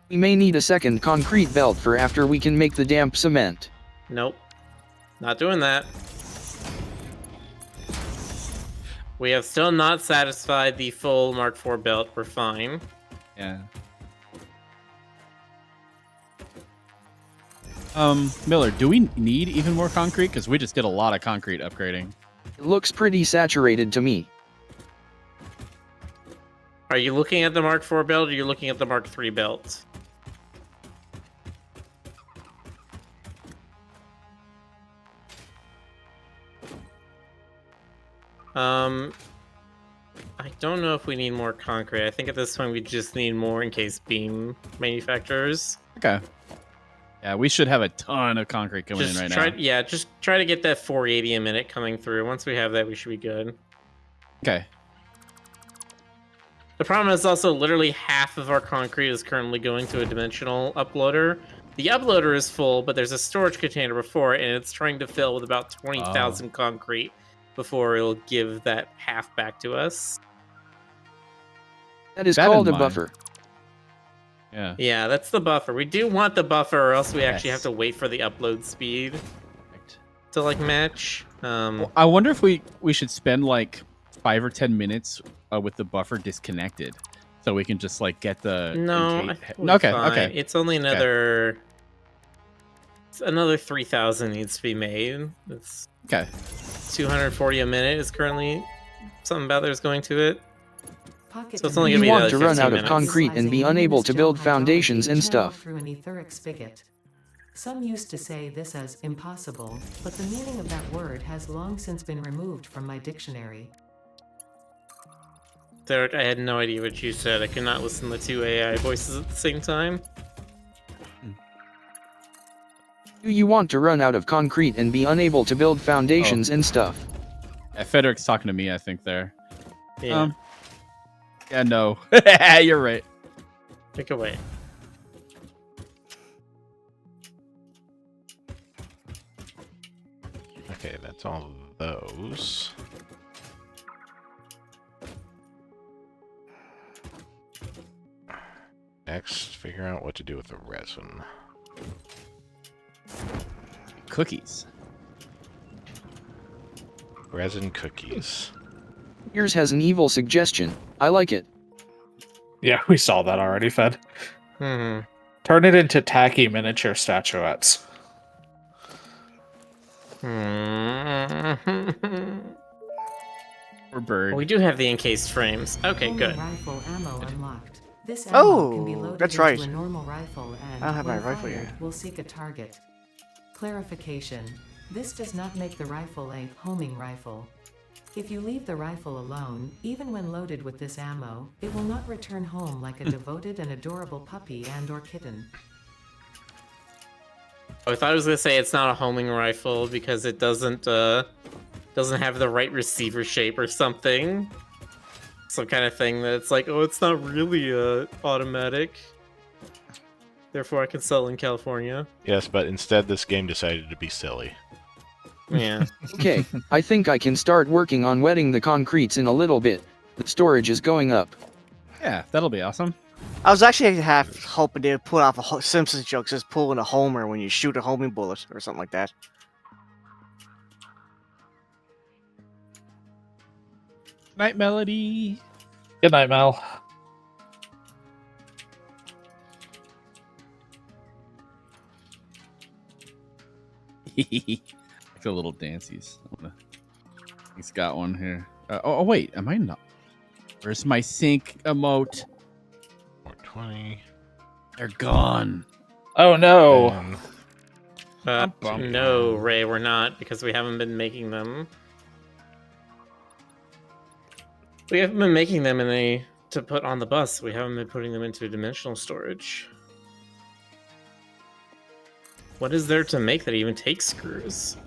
We may need a second concrete belt for after we can make the damp cement. Nope. Not doing that. We have still not satisfied the full Mark IV belt. We're fine. Yeah. Miller, do we need even more concrete? Because we just did a lot of concrete upgrading. It looks pretty saturated to me. Are you looking at the Mark IV belt or are you looking at the Mark III belt? I don't know if we need more concrete. I think at this point we just need more encased beam manufacturers. Okay. Yeah, we should have a ton of concrete coming in right now. Yeah, just try to get that 480 a minute coming through. Once we have that, we should be good. Okay. The problem is also literally half of our concrete is currently going to a dimensional uploader. The uploader is full, but there's a storage container before it, and it's trying to fill with about 20,000 concrete before it'll give that half back to us. That is That in called a mind. buffer. Yeah. Yeah, that's the buffer. We do want the buffer, or else we actually Yes. have to wait for the upload speed to like match. Well, I wonder if we should spend like 5 or 10 minutes with the buffer disconnected, so we can just like get the No, I encase- think we're Okay. fine. Okay. It's only another. It's another 3,000 needs to be made. It's Okay. 240 a minute is currently something about there's going to it. Pocket So it's only You gonna be want another to run 15 out of minutes. concrete and be unable to build foundations and stuff. Through an etheric spigot. Some used to say this as impossible, but the meaning of that word has long since been removed from my dictionary. Derek, I had no idea what you said. I could not listen to 2 AI voices at the same time. Do you want to run out of concrete and be unable to build foundations and stuff? Federic's talking to me, I think, there. Yeah. Yeah, no. You're right. Take away. Okay, that's all of those. Next, figure out what to do with the resin. Cookies. Resin cookies. Here's has an evil suggestion. I like it. Yeah, we saw that already, Fed. Hmm. Turn it into tacky miniature statuettes. Or bird. We do have the encased frames. Okay, Homing good. Rifle ammo unlocked. This ammo can be Oh, loaded that's into right. a normal rifle and, I don't have my when rifle fired, yet. will seek a target. Clarification. This does not make the rifle a homing rifle. If you leave the rifle alone, even when loaded with this ammo, it will not return home like a devoted and adorable puppy and/or kitten. Oh, I thought I was gonna say it's not a homing rifle because it doesn't have the right receiver shape or something. Some kind of thing that it's like, oh, it's not really automatic. Therefore, I can sell in California. Yes, but instead this game decided to be silly. Yeah. Okay, I think I can start working on wetting the concretes in a little bit. The storage is going up. Yeah, that'll be awesome. I was actually half hoping they would put off a Simpsons joke, just pulling a homer when you shoot a homing bullet or something like that. Night Melody. Good night, Mel. Like the little dancies. He's got one here. Oh, wait, am I not? Where's my sync emote? 420. They're gone. Oh no. And No, Ray, we're not, because we haven't been making them. We haven't been making them to put on the bus. We haven't been putting them into dimensional storage. What is there to make that even takes screws?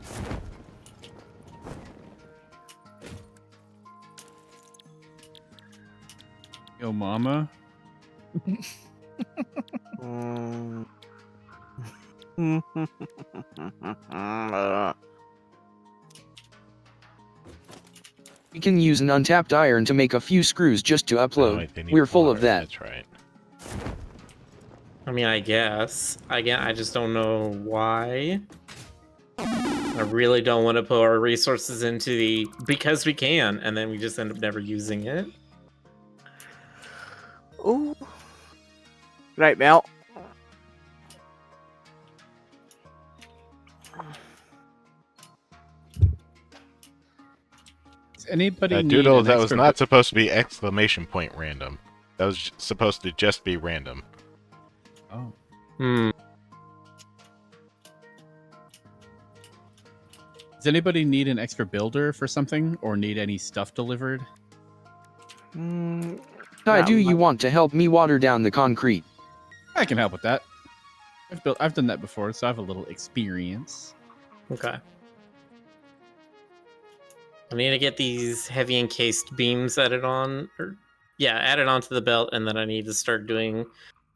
Yo, mama. We can use an untapped iron to make a few screws just to upload. wait, they need We're full of water, that. That's right. I mean, I guess. I just don't know why. I really don't want to put our resources into because we can, and then we just end up never using it. Ooh. Right, Mel. Does anybody need Doodle, an that was extra not supposed to be exclamation point random. That was supposed to just be random. Oh. Hmm. Does anybody need an extra builder for something, or need any stuff delivered? Ty, do you want to help me water down the concrete? I can help with that. I've done that before, so I have a little experience. Okay. I need to get these heavy encased beams added on, added onto the belt, and then I need to start doing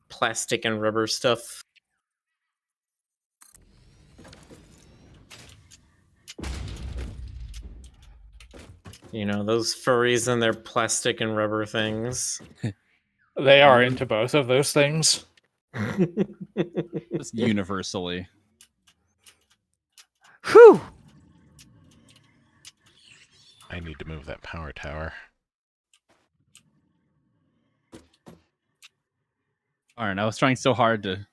plastic and rubber stuff. You know, those furries and their plastic and rubber things. They are into both of those things. Just universally. Whew! I need to move that power tower. Alright, I was trying so hard to...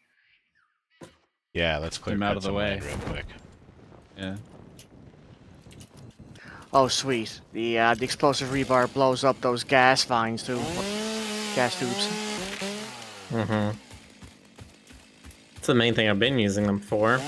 Yeah, let's clear Them out cut of the some way. land real quick. Yeah. Oh, sweet. The explosive rebar blows up those gas vines too. Gas tubes. Mm-hmm. That's the main thing I've been using them for.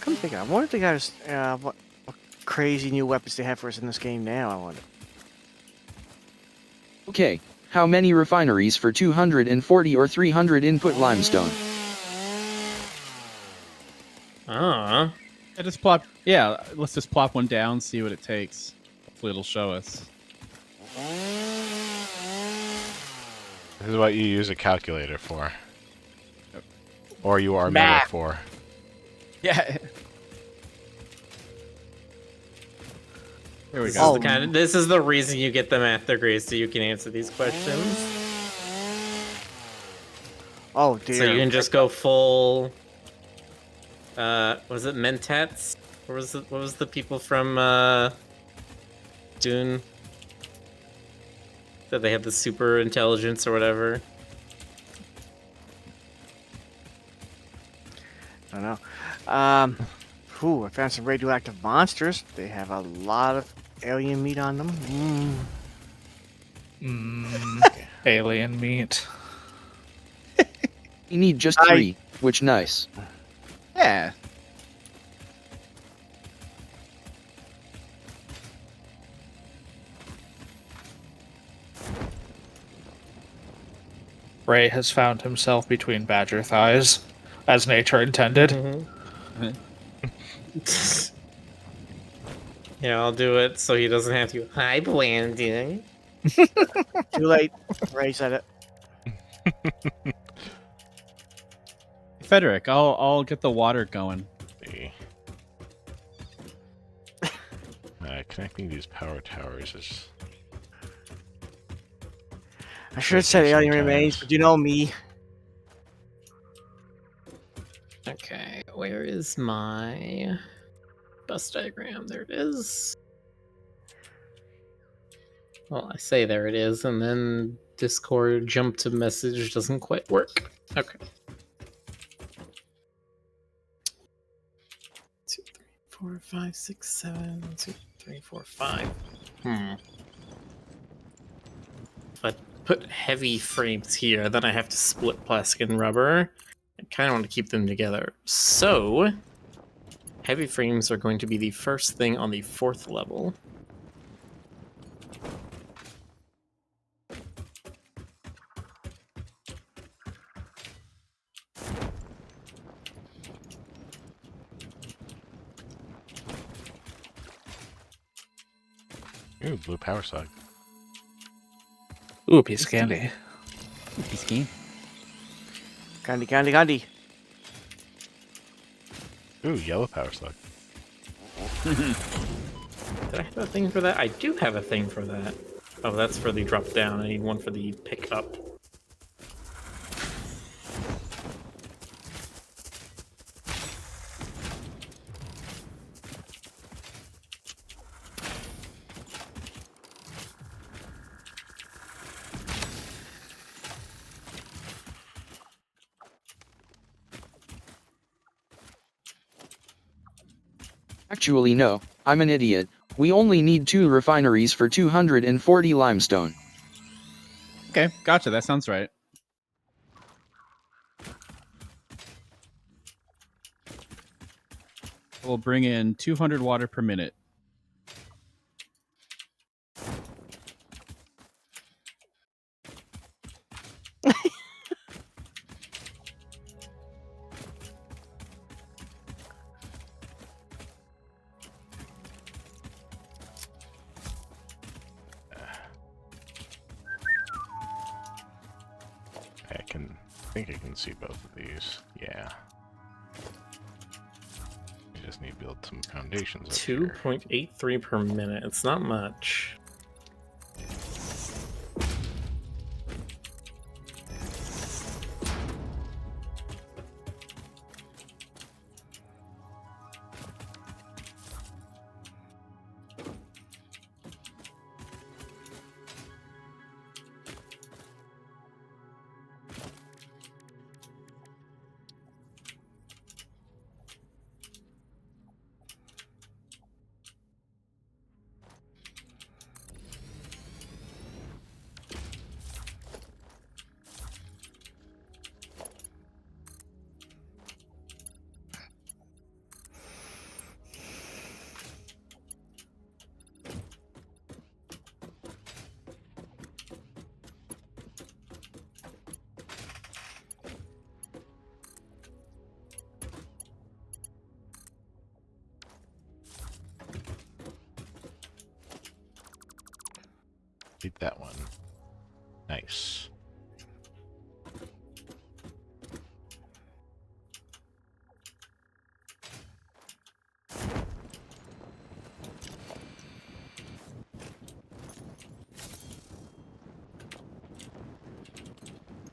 Come think of it, I wonder if they got us, what crazy new weapons they have for us in this game now, I wonder. Okay, how many refineries for 240 or 300 input limestone? Ah. Let's just plop one down, see what it takes. Hopefully it'll show us. This is what you use a calculator for. Yep. Or you are meta for. Yeah. Here we This go. is this is the reason you get the math degrees, so you can answer these questions. Oh dear. So you can just go full. Was it Mentats? Or was it? What was the people from Dune? That they had the super intelligence or whatever. I don't know. I found some radioactive monsters. They have a lot of alien meat on them. Alien meat. You need just 3, which nice. Yeah. Ray has found himself between badger thighs, as nature intended. Mm-hmm. Yeah, I'll do it so he doesn't have to. Hi, Blanding. Too late. Ray said it. Frederick, I'll get the water going. Connecting these power towers is... I should have said alien remains, but you know me. Okay, where is my bus diagram? There it is. Well, I say there it is, and then Discord jump to message doesn't quite work. Okay. 2, 3, 4, 5, 6, 7. 2, 3, 4, 5. If I put heavy frames here, then I have to split plastic and rubber. I kind of want to keep them together. So, heavy frames are going to be the first thing on the 4th level. Ooh, blue power slug. Ooh, a piece of candy. He's keen. Candy. Ooh, yellow power slug. Did I have a thing for that? I do have a thing for that. Oh, that's for the drop down. I need one for the pick up. Actually no, I'm an idiot. We only need 2 refineries for 240 limestone. Okay, gotcha. That sounds right. We'll bring in 200 water per minute. I think I can see both of these. Yeah. You just need to build some foundations up here. 2.83 per minute. It's not much. Complete that one. Nice.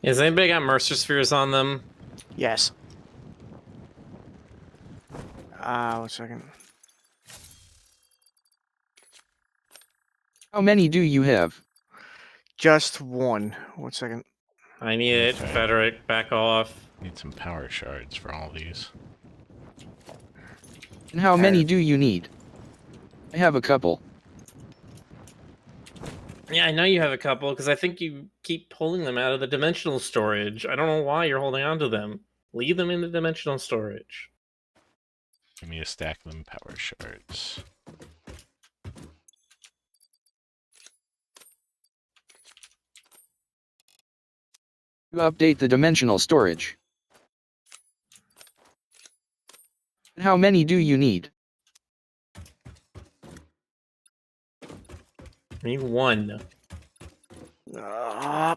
Has anybody got Mercer spheres on them? Yes. 1 second. How many do you have? Just 1. 1 second. I need it. Okay. Frederick, back off. Need some power shards for all these. And how many do you need? I have a couple. Yeah, I know you have a couple, because I think you keep pulling them out of the dimensional storage. I don't know why you're holding on to them. Leave them in the dimensional storage. Give me a stack of them power shards. To update the dimensional storage. And how many do you need? I need 1. Uh,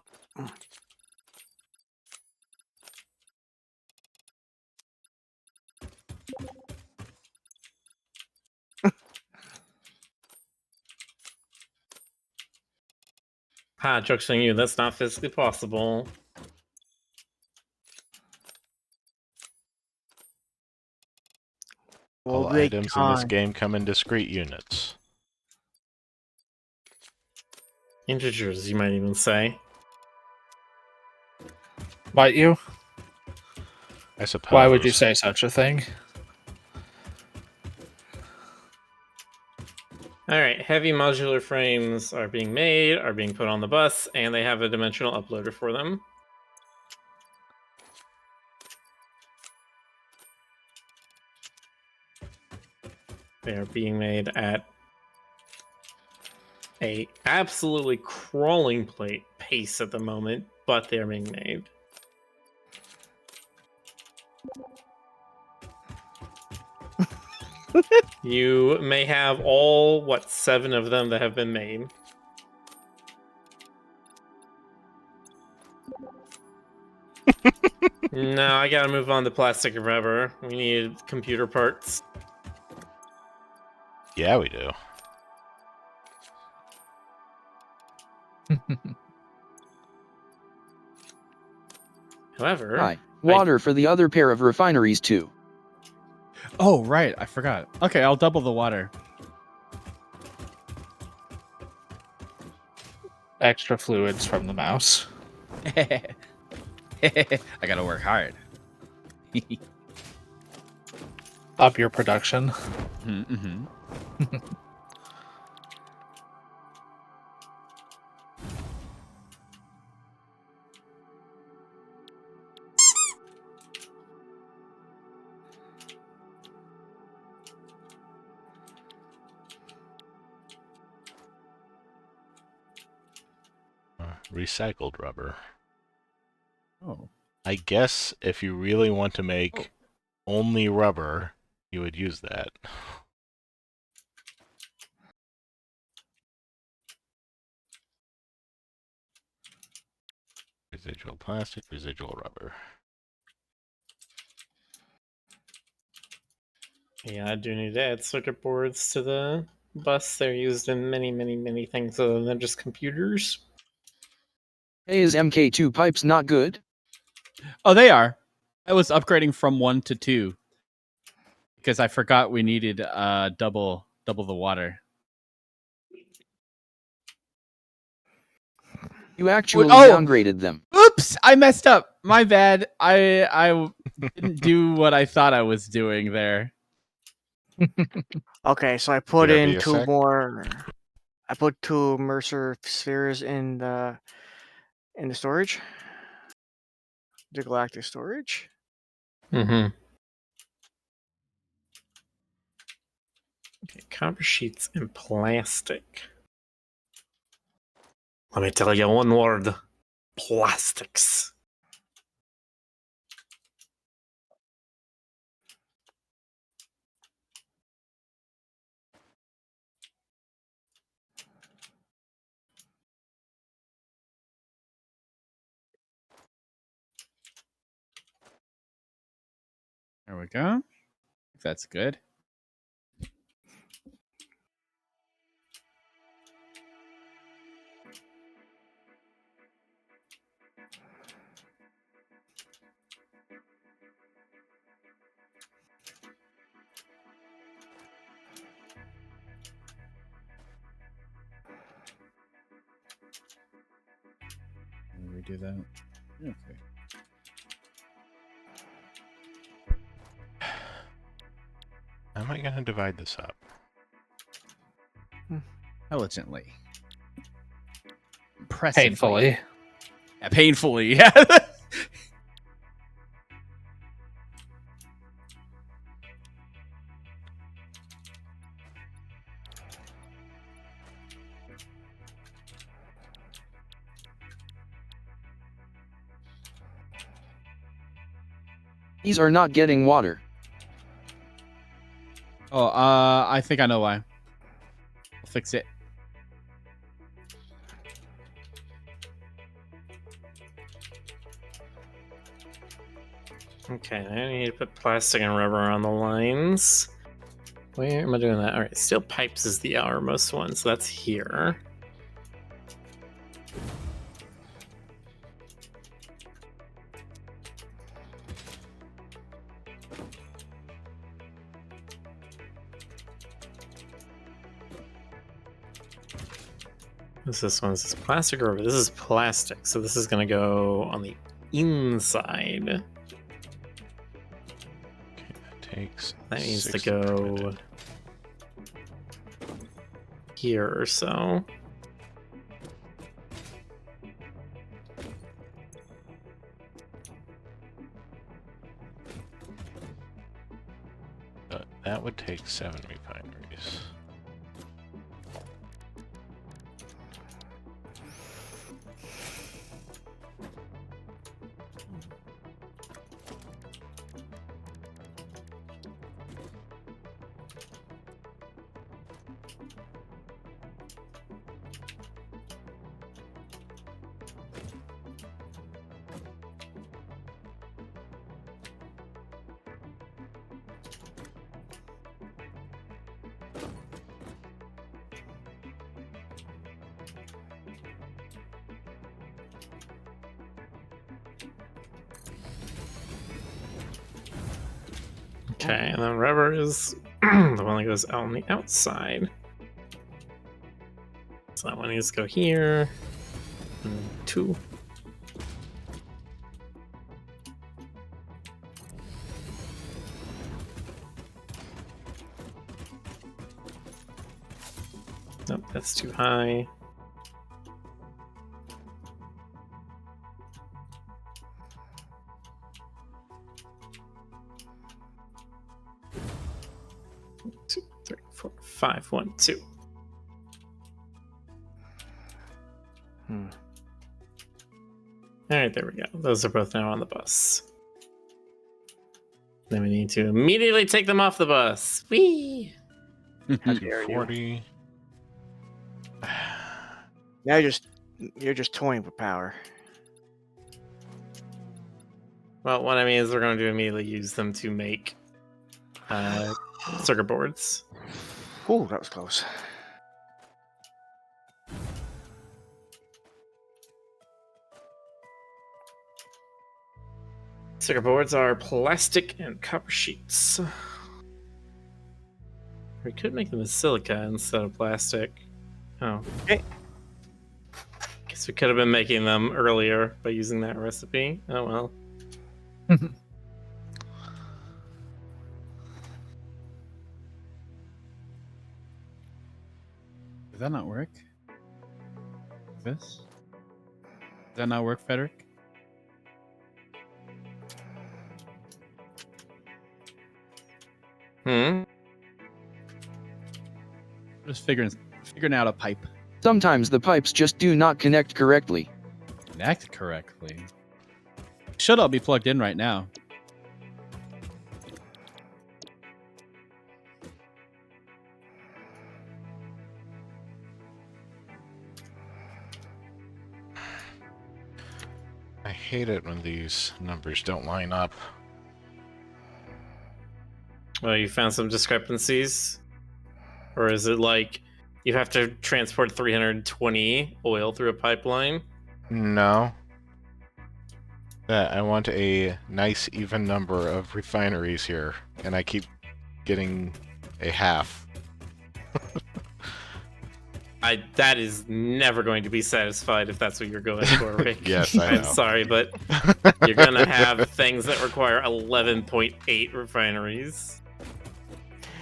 Ha, joke's on you. That's not physically possible. All Will take items in this time. game come in discrete units. Integers, you might even say. Might you? I suppose. Why would you say such a thing? Alright, heavy modular frames are being made, are being put on the bus, and they have a dimensional uploader for them. They are being made at a absolutely crawling pace at the moment, but they're being made. You may have all, 7 of them that have been made. No, I gotta move on to plastic and rubber. We need computer parts. Yeah, we do. However, Hi. Water for the other pair of refineries too. Oh, right. I forgot. Okay, I'll double the water. Extra fluids from the mouse. I gotta work hard. Up your production. Mm-hmm. Recycled rubber. Oh. I guess if you really want to make only rubber, you would use that. Residual plastic, residual rubber. yeah, I do need to add circuit boards to the bus. They're used in many, many, many things other than just computers. Hey, is MK2 pipes not good? Oh, they are. I was upgrading from 1 to 2 because I forgot we needed double the water. You actually Oh! downgraded them. Oops! I messed up. My bad. I didn't do what I thought I was doing there. Okay, so I put Did I in be a 2 sec? more. I put 2 Mercer spheres in the storage. The galactic storage. Mm-hmm. Okay, copper sheets and plastic. Let me tell you one word. Plastics. There we go. That's good. Redo that. Okay. How am I going to divide this up? Intelligently. Impressively. Painfully. Yeah, painfully, yeah. These are not getting water. Oh, I think I know why. I'll fix it. Okay, I need to put plastic and rubber on the lines. Where am I doing that? All right, steel pipes is the outermost one, so that's here. What's this one? Is this plastic or rubber? This is plastic, so this is going to go on the inside. Okay, that takes. That needs to 60 go printed. here or so. That would take 7 refineries. Okay, and then rubber is the one that goes out on the outside. So that one needs to go here. And 2. Nope, that's too high. Two, 3, 4, 5, 1, 2. Alright, there we go. Those are both now on the bus. Then we need to immediately take them off the bus. Whee! How dare you. 40. Now you're just toying with power. Well, what I mean is we're going to immediately use them to make circuit boards. Ooh, that was close. Circuit boards are plastic and copper sheets. We could make them as silica instead of plastic. Oh. Okay. Guess we could have been making them earlier by using that recipe. Oh well. Does that not work? This? Does that not work, Frederick? Just figuring out a pipe. Sometimes the pipes just do not connect correctly. Connect correctly. Should all be plugged in right now. I hate it when these numbers don't line up. Well, you found some discrepancies? Or is it like you have to transport 320 oil through a pipeline? No. I want a nice even number of refineries here, and I keep getting a half. That is never going to be satisfied if that's what you're going for, Rick. Yes, I know. I'm sorry, but you're gonna have things that require 11.8 refineries.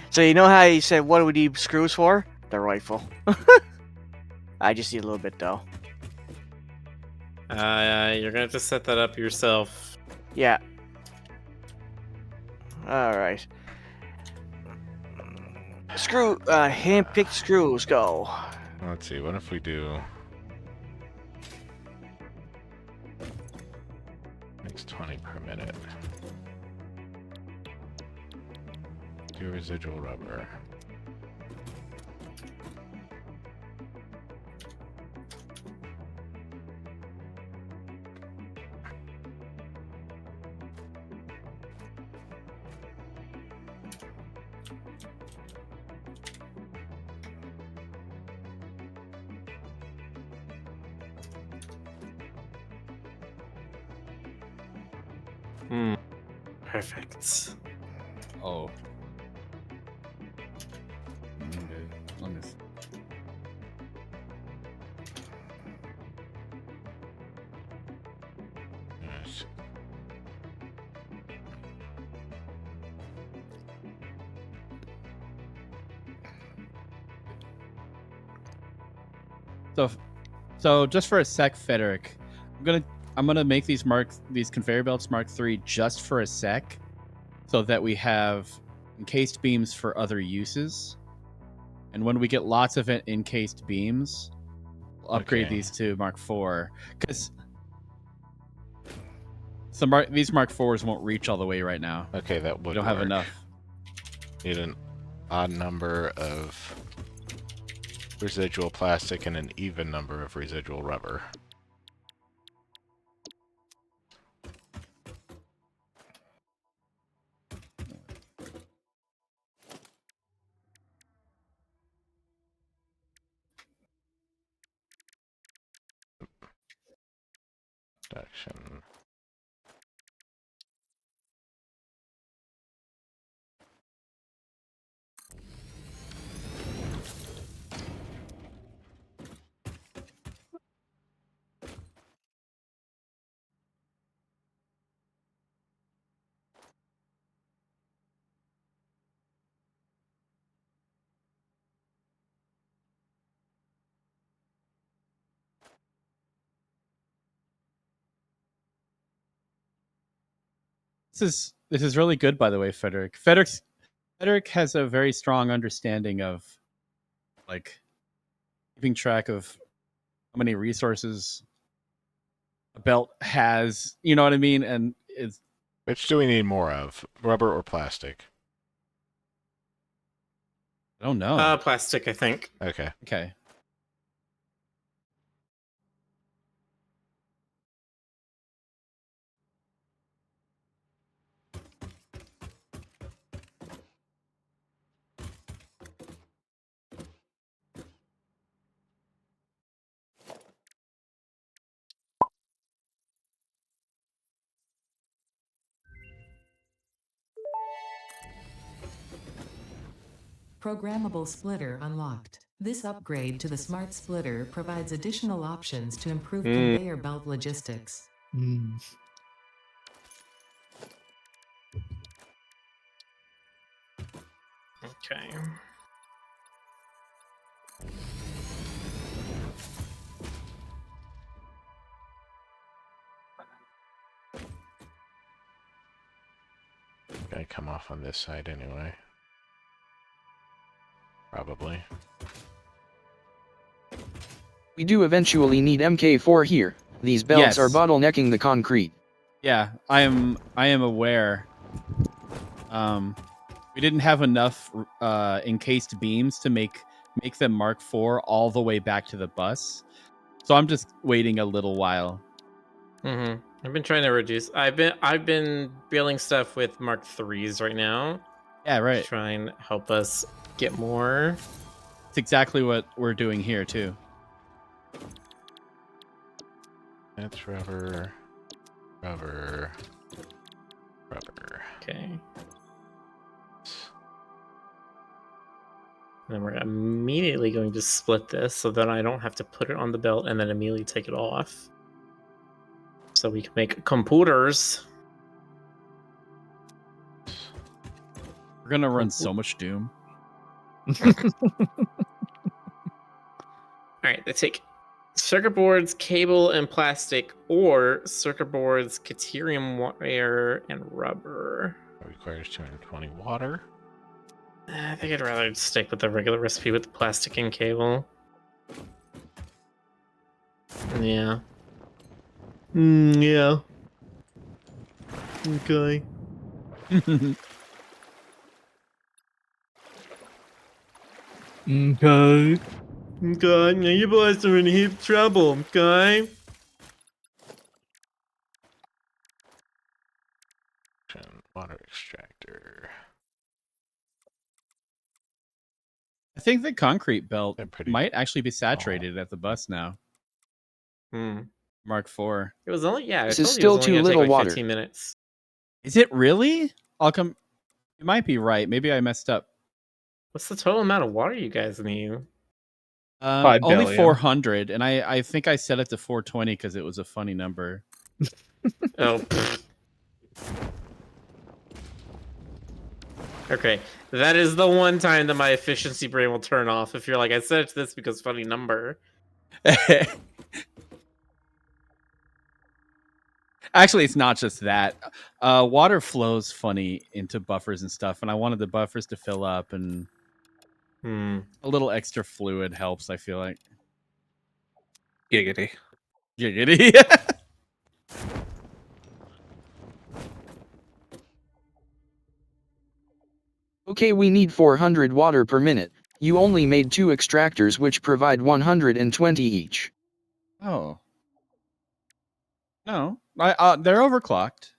So you know how you said, what do we need screws for? The rifle. I just need a little bit, though. You're gonna have to set that up yourself. Yeah. Alright. Hand-picked screws, go. Let's see, what if we do... Makes 20 per minute. Do residual rubber. Perfect. Oh. Okay. Let me see. Yes. So just for a sec, Frederick, I'm gonna make these conveyor belts Mark III just for a sec, so that we have encased beams for other uses. And when we get lots of encased beams, we'll upgrade Okay. these to Mark IV. Because these Mark IVs won't reach all the way right now. Okay, that would We don't have work. enough. Need an odd number of residual plastic and an even number of residual rubber. Production. This is really good, by the way, Frederick. Frederick has a very strong understanding of, like, keeping track of how many resources a belt has. You know what I mean? And it's Which do we need more of? Rubber or plastic? I don't know. Plastic, I think. Okay. Okay. Programmable splitter unlocked. This upgrade to the smart splitter provides additional options to improve conveyor belt logistics. Okay. Gonna come off on this side anyway. Probably. We do eventually need MK4 here. These belts Yes. are bottlenecking the concrete. Yeah, I am aware. We didn't have enough encased beams to make them Mark IV all the way back to the bus. So I'm just waiting a little while. I've been trying to reduce. I've been building stuff with Mark IIIs right now, Yeah, right. Try and help us get more. It's exactly what we're doing here too. That's rubber, rubber, rubber. Okay. Then we're immediately going to split this so that I don't have to put it on the belt and then immediately take it off. So we can make computers. We're gonna run so much Doom. Alright, they take circuit boards, cable, and plastic, or circuit boards, deuterium wire, and rubber. That requires 220 water. I think I'd rather stick with the regular recipe with the plastic and cable. Yeah. Yeah. Okay. Okay. Okay, now you boys are in heap trouble, okay? Water extractor. I think the concrete belt They're pretty might actually be saturated at the bus now. Mark IV. It was only, yeah, This I is told you it still was only too gonna take little like water. 15 minutes. Is it really? I'll come. You might be right. Maybe I messed up. What's the total amount of water you guys need? 5 Only billion. 400, and I think I set it to 420 because it was a funny number. Oh, pfft. Okay, that is the one time that my efficiency brain will turn off if you're like, I set it to this because funny number. Actually, it's not just that. Water flows funny into buffers and stuff, and I wanted the buffers to fill up, and a little extra fluid helps, I feel like. Giggity. Giggity. Okay, we need 400 water per minute. You only made 2 extractors which provide 120 each. Oh. No. They're overclocked.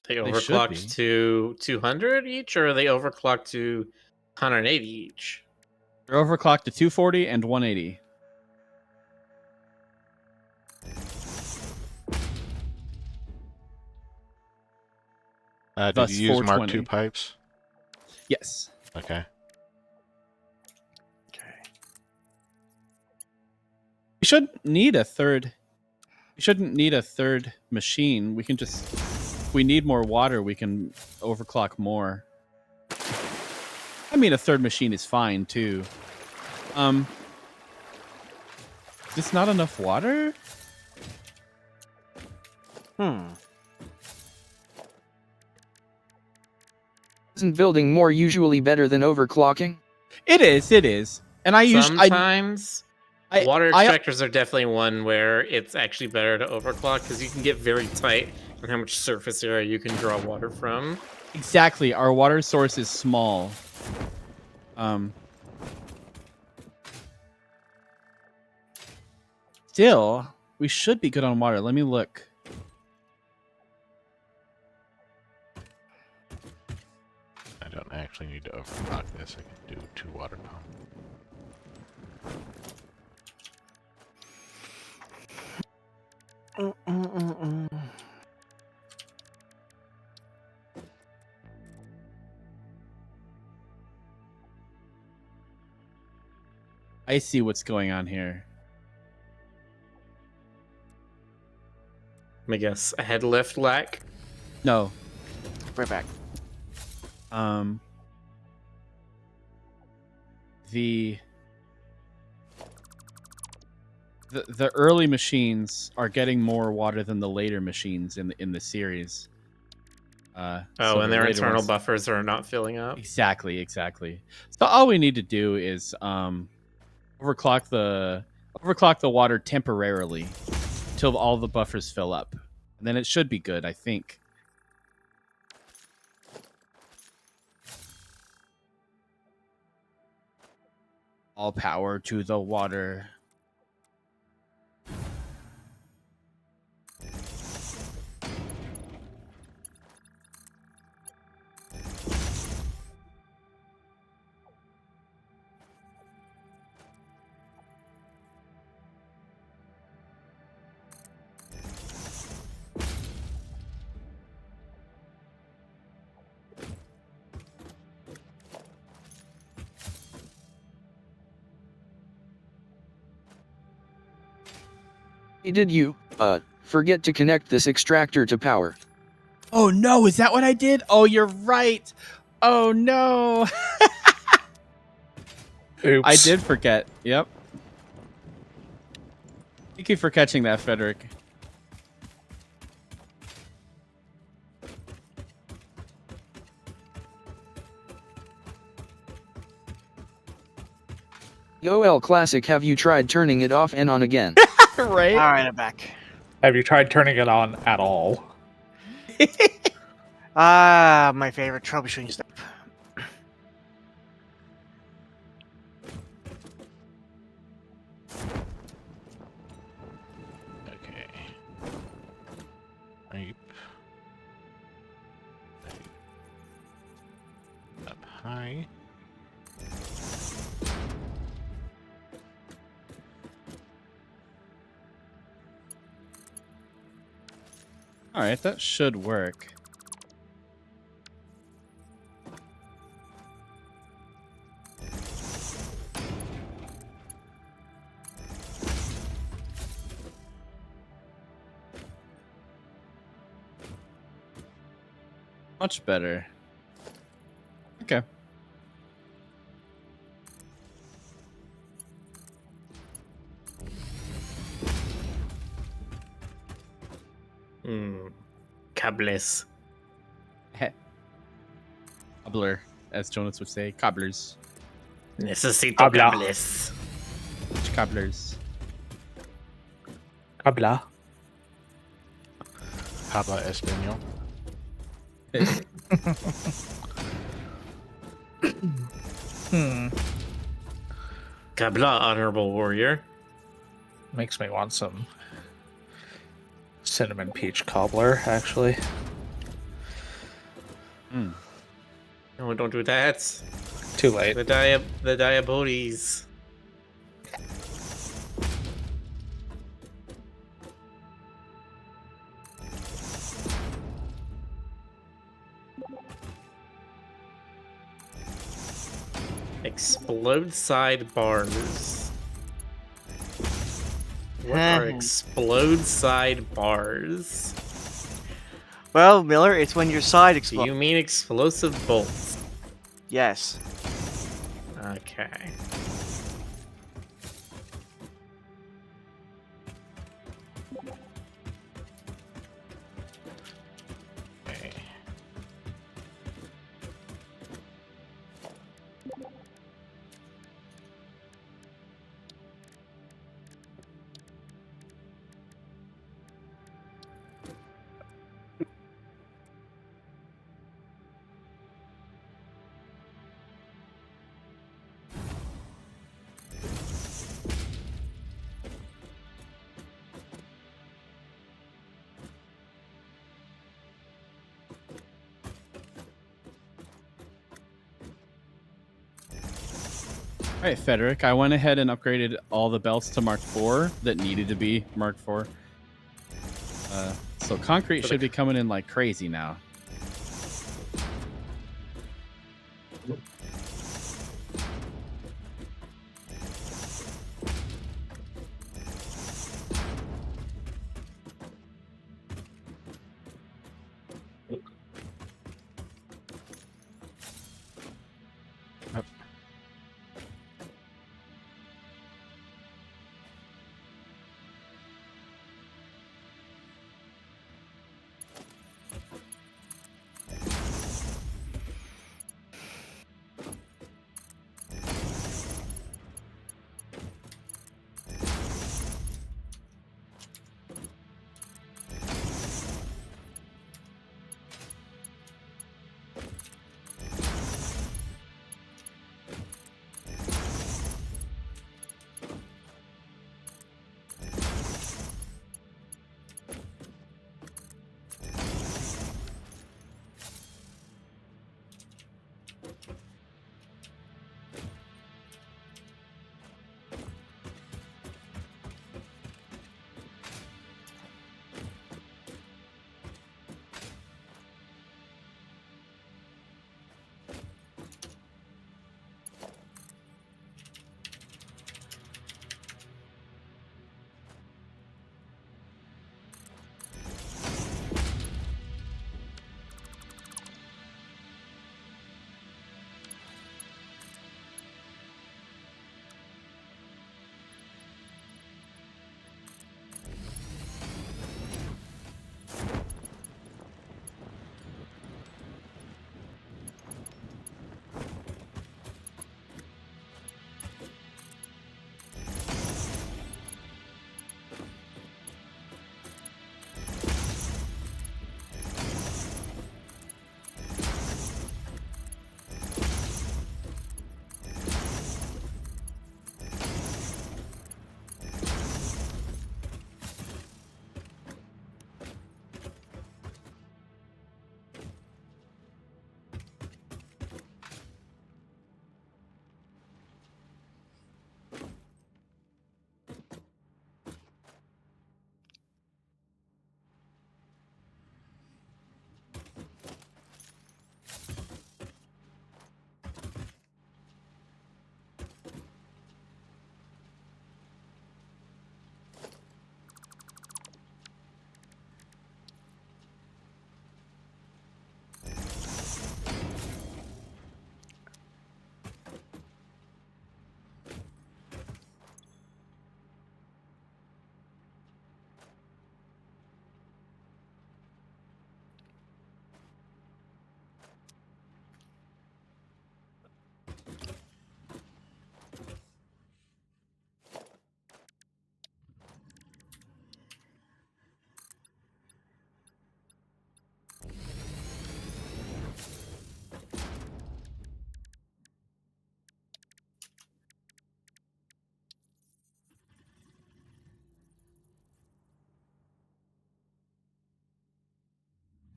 They They should be. overclocked to 200 each, or are they overclocked to 180 each? They're overclocked to 240 and 180. Did Thus you use Mark 420. II pipes? Yes. Okay. We shouldn't need a third. We shouldn't need a third machine. We can just. If we need more water, we can overclock more. I mean, a third machine is fine too. Is this not enough water? Isn't building more usually better than overclocking? It is. It is. And I use. Sometimes water I- extractors are definitely one where it's actually better to overclock because you can get very tight on how much surface area you can draw water from. Exactly. Our water source is small. Still, we should be good on water. Let me look. I don't actually need to overclock this. I can do 2 water pumps. I see what's going on here. Let me guess, a head lift lack? No. Right back. The early machines are getting more water than the later machines in the series. So And the their later internal ones- buffers are not filling up. Exactly. So all we need to do is overclock the water temporarily till all the buffers fill up, and then it should be good, I think. All power to the water. Did you, forget to connect this extractor to power? Oh no, is that what I did? Oh, you're right. Oh no. Oops. I did forget. Yep. Thank you for catching that, Frederick. OL Classic, have you tried turning it off and on again? Right? All right, I'm back. Have you tried turning it on at all? My favorite troubleshooting step. Okay. Pipe. Up high. All right, that should work. Much better. Okay. Cables. Cobbler, as Jonas would say. Cobblers. Necesito Habla. cables. Which cobblers? Habla. Habla Espanol. Cabla, honorable warrior. Makes me want some cinnamon peach cobbler, actually. No, don't do that. Too late. The diabetes. Explode sidebars. What are explode sidebars? Well, Miller, it's when your side Do explodes. you mean explosive bolts? Yes. Okay. Okay. All right, Frederick, I went ahead and upgraded all the belts to Mark IV that needed to be Mark IV. So concrete should be coming in like crazy now.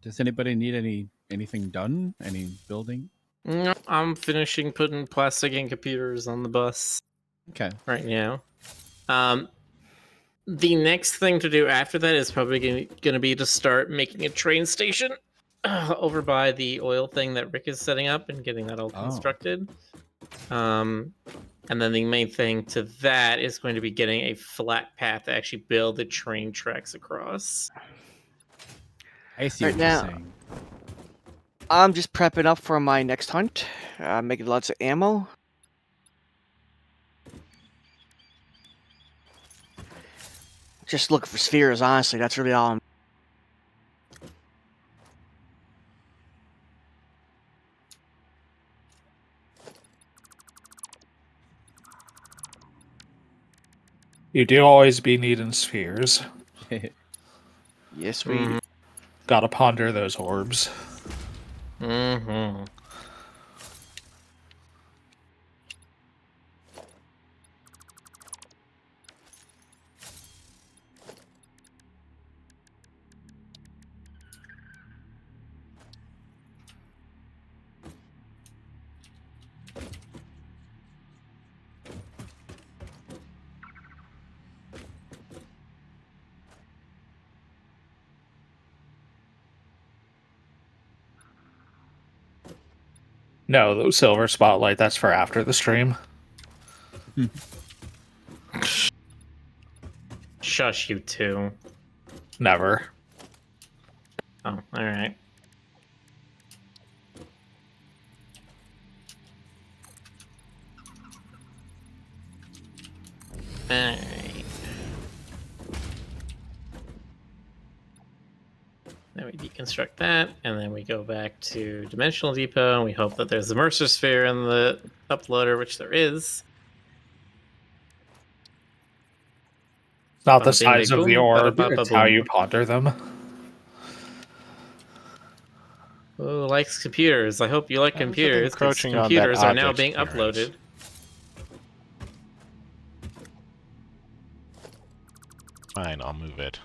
Does anybody need anything done? Any building? No, I'm finishing putting plastic and computers on the bus Okay. right now. The next thing to do after that is probably going to be to start making a train station over by the oil thing that Rick is setting up and getting that all constructed. And then the main thing to that is going to be getting a flat path to actually build the train tracks across. I see Right what you're now- saying. I'm just prepping up for my next hunt. Making lots of ammo. Just looking for spheres, honestly. That's really all I'm... You do always be needing spheres. Yes, we... Mhm. Gotta ponder those orbs. Mm-hmm. No, the silver spotlight, that's for after the stream. Shush, you two. Never. Oh, alright. Alright. Then we deconstruct that, and then we go back to Dimensional Depot, and we hope that there's a Mercer Sphere in the uploader, which there is. Not the Bada bing, size bing, of the boom, orb, bada ba, it's ba, how boom. you ponder them. Who likes computers? I hope you like I was computers, because encroaching on that computers are now object being clearance. uploaded. Fine, I'll move it.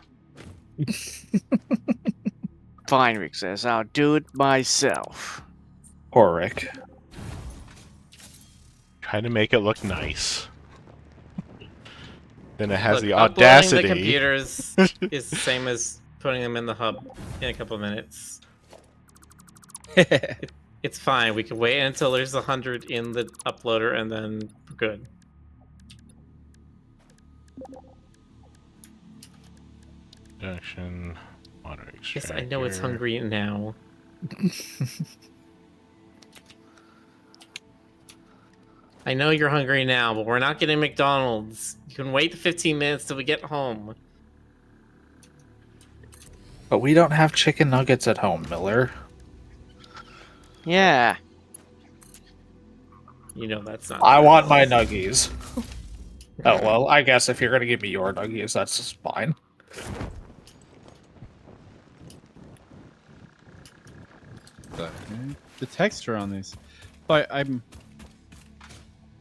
Fine, Rick says. I'll do it myself. Poor Rick. Trying to make it look nice. Then it has Look, the uploading audacity. the computers is the same as putting them in the hub in a couple minutes. It's fine. We can wait until there's 100 in the uploader, and then we're good. Junction, water Yes, I know it's extractor. hungry now. I know you're hungry now, but we're not getting McDonald's. You can wait 15 minutes till we get home. But we don't have chicken nuggets at home, Miller. Yeah. You know that's not. I true. want my nuggies. Oh, well, I guess if you're gonna give me your nuggies, that's just fine. The texture on these. So I'm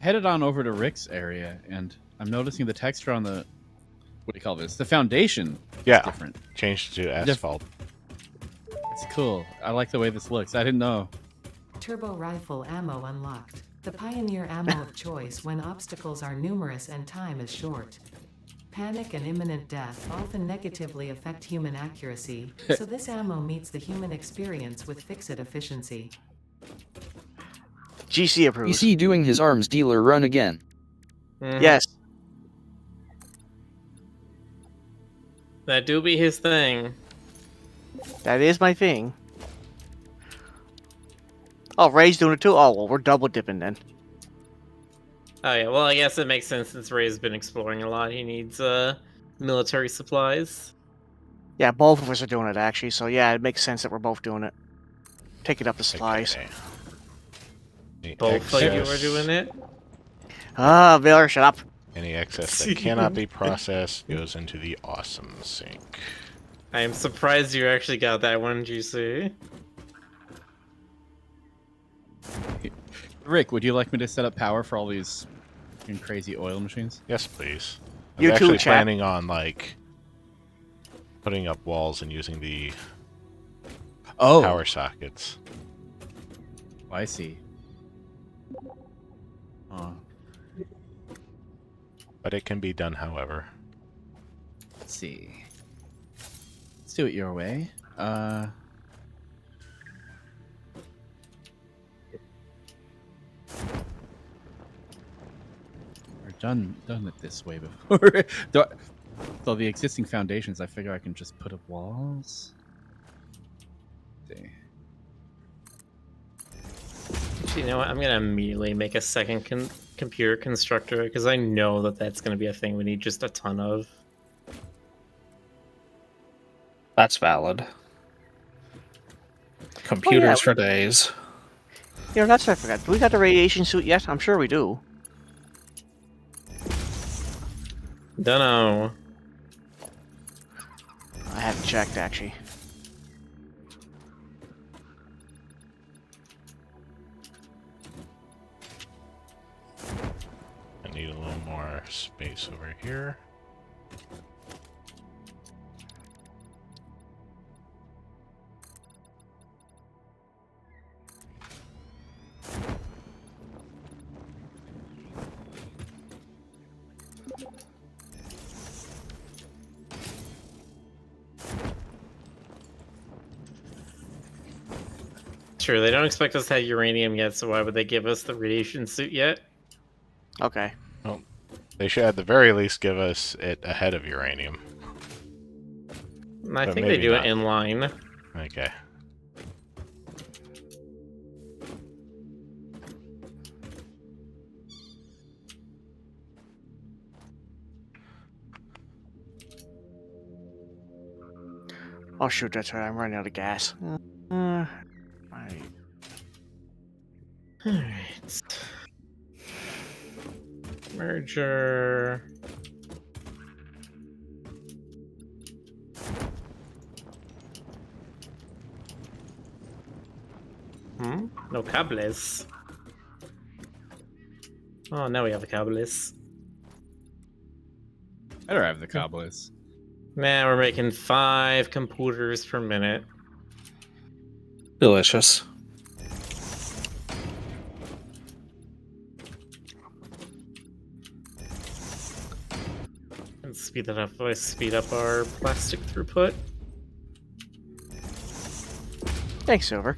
headed on over to Rick's area, and I'm noticing the texture on the, what do you call this? The foundation is Yeah, different. changed to asphalt. It's cool. I like the way this looks. I didn't know. Turbo rifle ammo unlocked. The pioneer ammo of choice when obstacles are numerous and time is short. Panic and imminent death often negatively affect human accuracy, so this ammo meets the human experience with fix-it efficiency. GC approves. PC doing his arms dealer run again. Mhm. Yes. That do be his thing. That is my thing. Oh, Ray's doing it too? Oh, well, we're double dipping then. Oh yeah, well I guess it makes sense since Ray's been exploring a lot. He needs military supplies. Yeah, both of us are doing it, actually. So, yeah, it makes sense that we're both doing it. Taking up the supplies. Okay. Any Both of you are excess- doing it. Ah, Miller, shut up. Any excess that cannot be processed goes into the awesome sink. I am surprised you actually got that one, GC. Rick, would you like me to set up power for all these fucking crazy oil machines? Yes, please. I You was too, actually chap. planning on like putting up walls and using the Oh, power sockets. I see. But it can be done however. Let's see. Let's do it your way. We're done it this way before. So the existing foundations, I figure I can just put up walls. Let's see. Actually, you know what? I'm gonna immediately make a second computer constructor because I know that that's gonna be a thing we need just a ton of. That's valid. Computers for days. You know, that's what I forgot. Do we got the radiation suit yet? I'm sure we do. Dunno. I haven't checked, actually. I need a little more space over here. Sure, they don't expect us to have uranium yet, so why would they give us the radiation suit yet? Okay. Well, they should at the very least give us it ahead of uranium. I But think they maybe do not. it in line. Okay. Oh shoot, that's right. I'm running out of gas. Right. Alright. Merger. No cables. Oh, now we have the cables. Better have the cobblers. Man, we're making 5 computers per minute. Delicious. And speed that up by speed up our plastic throughput. Thanks, Silver.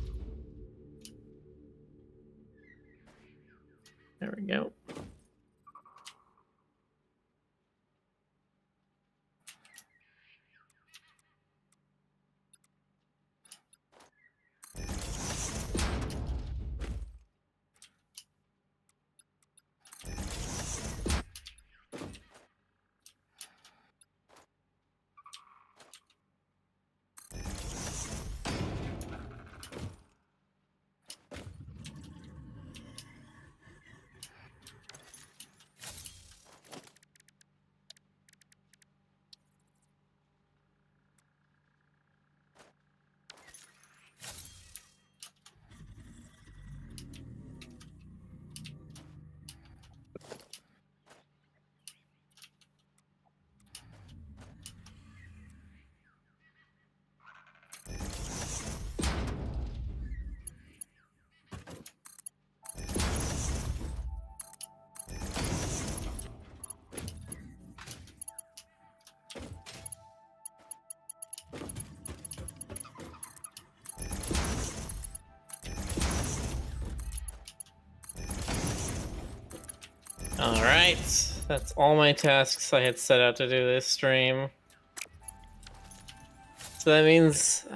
There we go. Alright, that's all my tasks I had set out to do this stream. So that means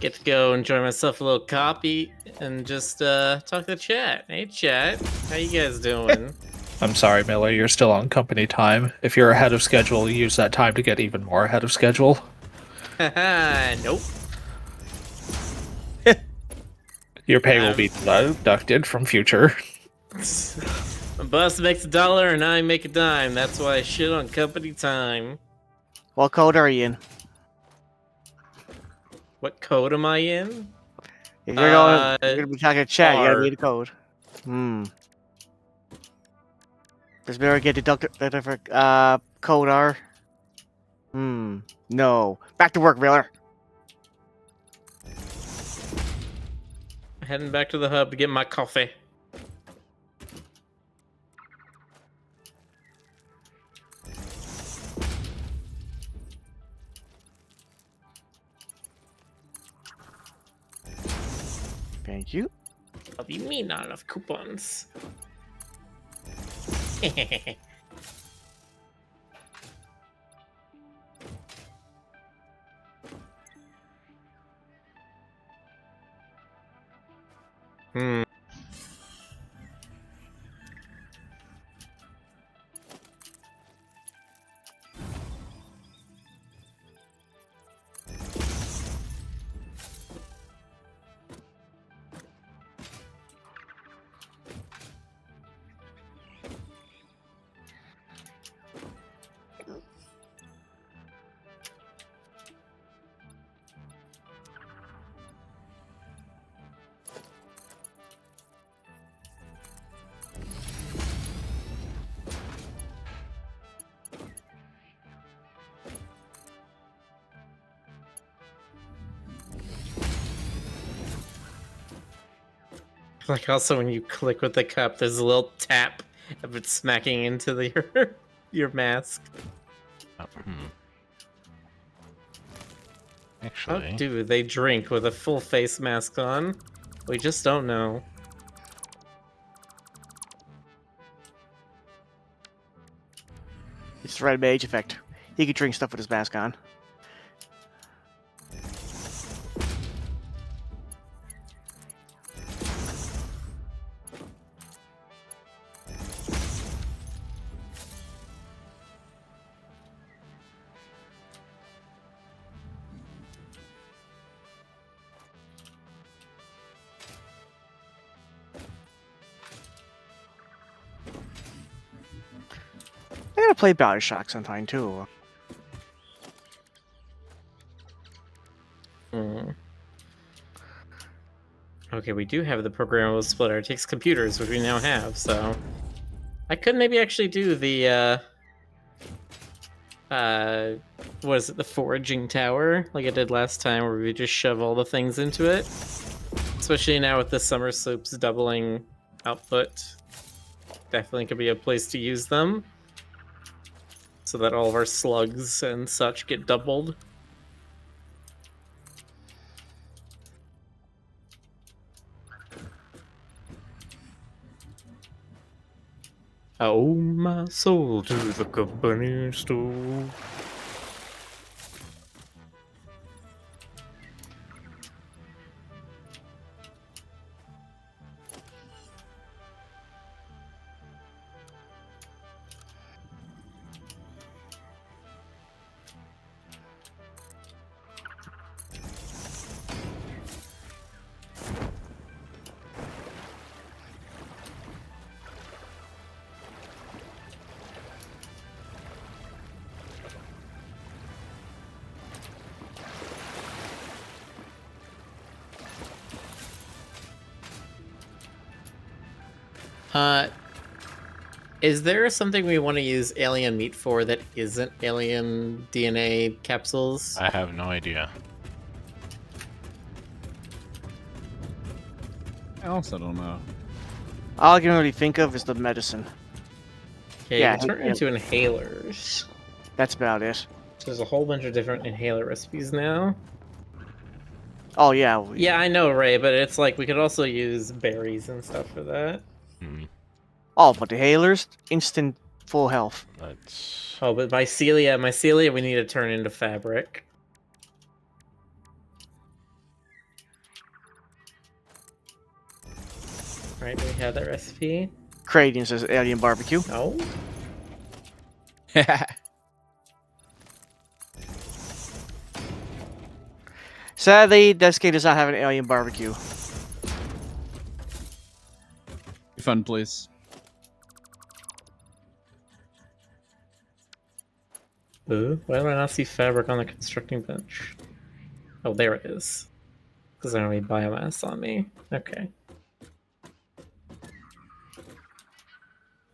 get to go enjoy myself a little coffee and just talk to the chat. Hey chat, how you guys doing? I'm sorry, Miller, you're still on company time. If you're ahead of schedule, use that time to get even more ahead of schedule. Nope. Your pay will be deducted from future. My boss makes $1 and I make a dime. That's why I shit on company time. What code are you in? What code am I in? If you're gonna be talking to chat, you gotta R. need a code. Does Miller get deducted for code R? No. Back to work, Miller. heading back to the hub to get my coffee. Thank you. What do you mean not enough coupons? Hmm. Like also when you click with the cup, there's a little tap of it smacking into your mask. How Actually, do they drink with a full face mask on? We just don't know. It's the red mage effect. He could drink stuff with his mask on. I gotta play Bioshock sometime too. Hmm. Okay, we do have the programmable splitter. It takes computers, which we now have, so I could maybe actually do the what is it, the foraging tower, like I did last time, where we just shove all the things into it. Especially now with the summer soups doubling output, definitely could be a place to use them, so that all of our slugs and such get doubled. Oh, my soul to the company store. Is there something we want to use alien meat for that isn't alien DNA capsules? I have no idea. I also don't know. All I can really think of is the medicine. Okay, Yeah, you can turn yeah. into inhalers. That's about it. There's a whole bunch of different inhaler recipes now. Oh yeah. Yeah, I know, Ray, but it's like we could also use berries and stuff for that. Oh, but the hailers, instant full health. Let's. Oh, but mycelia we need to turn into fabric. Right, we have that recipe. Cradian says alien barbecue. No? Sadly, Deathscape does not have an alien barbecue. Fun, please. Ooh, why do I not see fabric on the constructing bench? Oh, there it is. Because I don't have any biomass on me. Okay.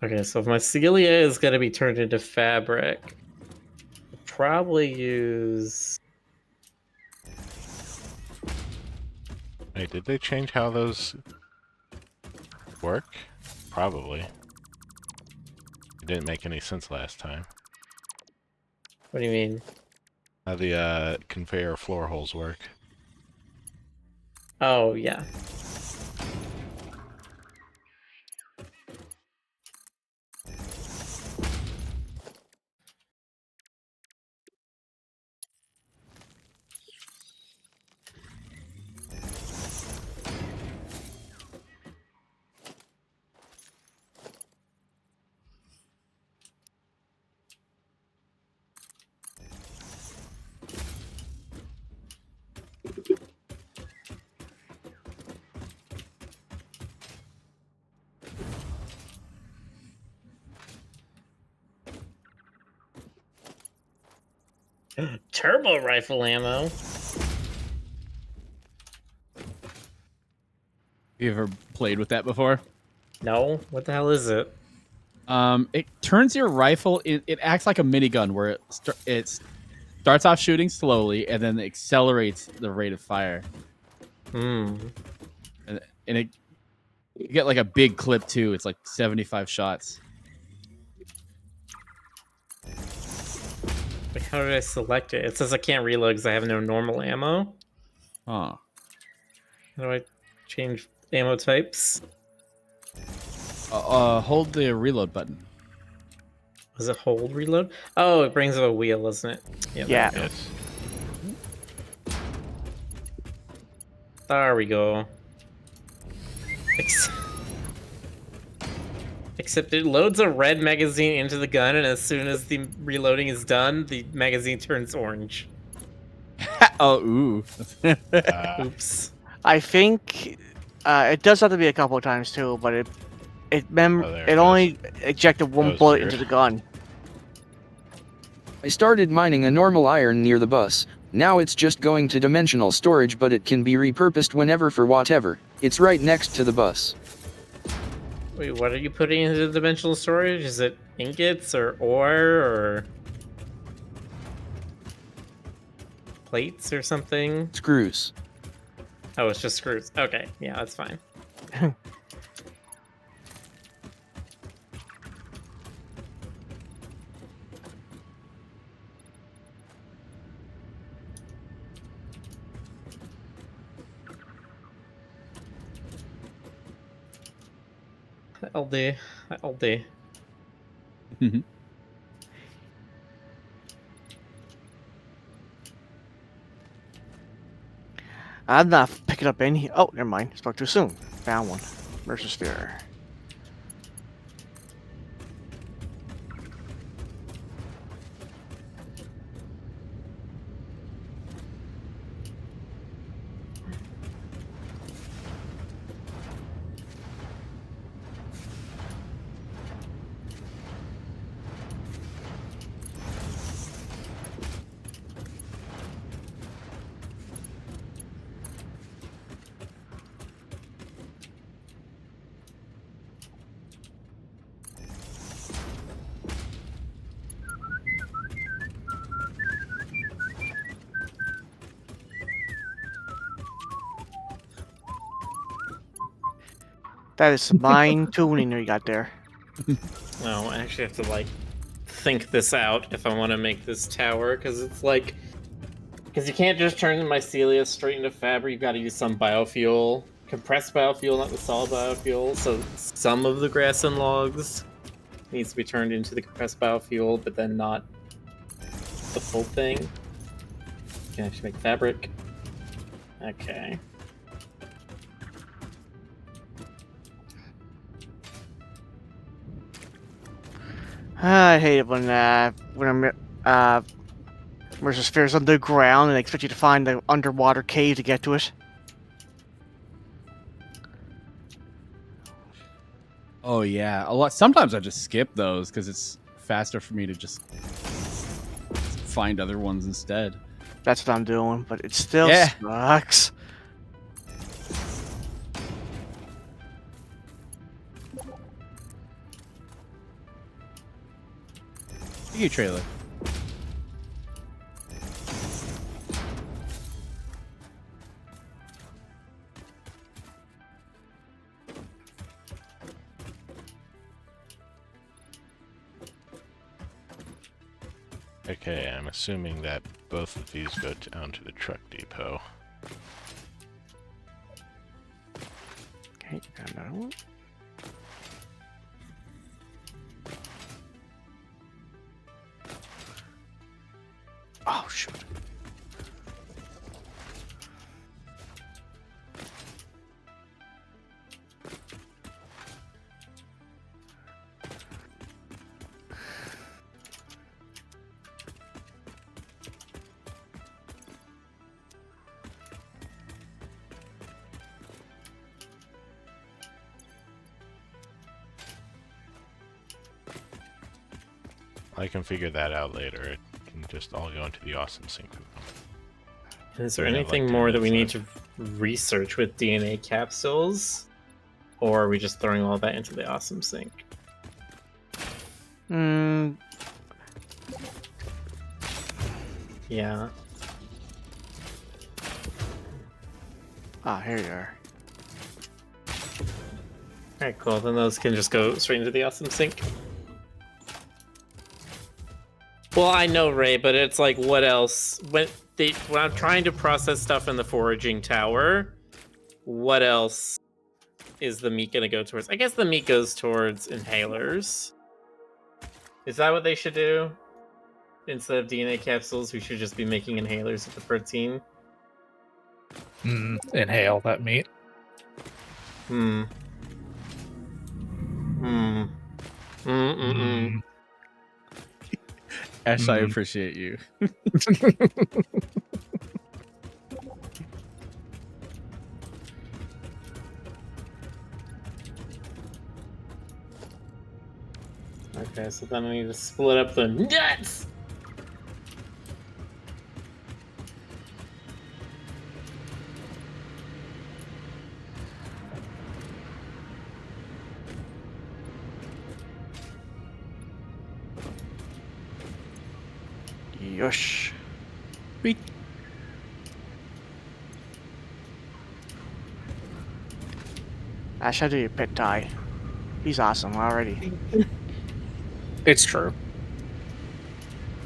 Okay, so if mycelia is going to be turned into fabric, I'll probably use... I Wait, did they change how those work? Probably. It didn't make any sense last time. What do you mean? How the conveyor floor holes work. Oh, yeah. Turbo rifle ammo. You ever played with that before? No, what the hell is it? It turns your rifle. It acts like a minigun where it starts off shooting slowly and then accelerates the rate of fire. Hmm. And it you get like a big clip too. It's like 75 shots. Wait, how did I select it? It says I can't reload because I have no normal ammo. Huh. How do I change ammo types? Hold the reload button. Was it hold reload? Oh, it brings up a wheel, doesn't it? there Yeah. we go. Yes. There we go. Except it loads a red magazine into the gun, and as soon as the reloading is done, the magazine turns orange. Oh, ooh. Oops. I think it does have to be a couple of times too, but it there it only ejected That one was bullet weird. into the gun. I started mining a normal iron near the bus. Now it's just going to dimensional storage, but it can be repurposed whenever for whatever. It's right next to the bus. Wait, what are you putting into the dimensional storage? Is it ingots or ore or plates or something? Screws. Oh, it's just screws. Okay, yeah, that's fine. LD. LD. I'm not picking up any. Oh, never mind. Spoke too soon. Found one. Mercer sphere. That is some fine tuning you got there. No, I actually have to like think this out if I want to make this tower, because it's like, because you can't just turn the mycelia straight into fabric. You've got to use some biofuel, compressed biofuel, not the solid biofuel. So some of the grass and logs needs to be turned into the compressed biofuel, but then not the full thing. You can actually make fabric. Okay. I hate it when Mercer sphere's underground and they expect you to find the underwater cave to get to it. Oh yeah, a lot. Sometimes I just skip those because it's faster for me to just find other ones instead. That's what I'm doing, but it still Yeah. sucks. You trailer. Okay, I'm assuming that both of these go down to the truck depot. Okay, got another one. Oh, shoot. I can figure that out later. It can just all go into the awesome sync. Is there Yeah, anything like more that DNA we need side. to research with DNA capsules? Or are we just throwing all that into the awesome sync? Hmm. Yeah. Ah, here you are. Alright, cool. Then those can just go straight into the awesome sync. Well, I know, Ray, but it's like, what else? When I'm trying to process stuff in the foraging tower, what else is the meat gonna go towards? I guess the meat goes towards inhalers. Is that what they should do? Instead of DNA capsules, we should just be making inhalers with the protein. Inhale that meat. Hmm. Hmm. Mm-mm-mm. Ash, I appreciate you. Okay, so then I need to split up the nuts! Yush. Sweet. Ash, how do you pet Ty? He's awesome already. It's true.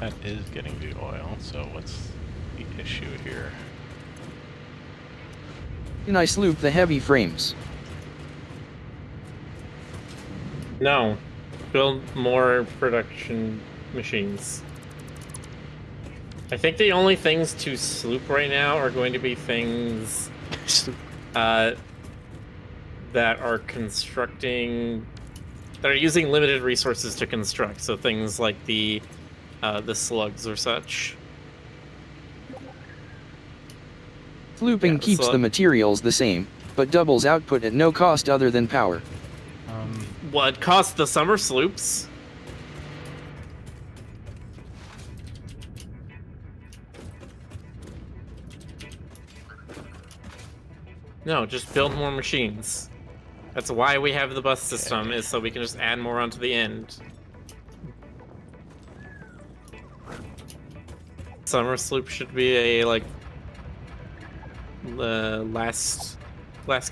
That is getting the oil, so what's the issue here? Can I sloop the heavy frames? No. Build more production machines. I think the only things to sloop right now are going to be things that are constructing, that are using limited resources to construct. So things like the slugs or such. Slooping Yeah, keeps so- the materials the same, but doubles output at no cost other than power. What cost the summer sloops? No, just build more machines. That's why we have the bus system, is so we can just add more onto the end. Summer sloop should be a, like, the last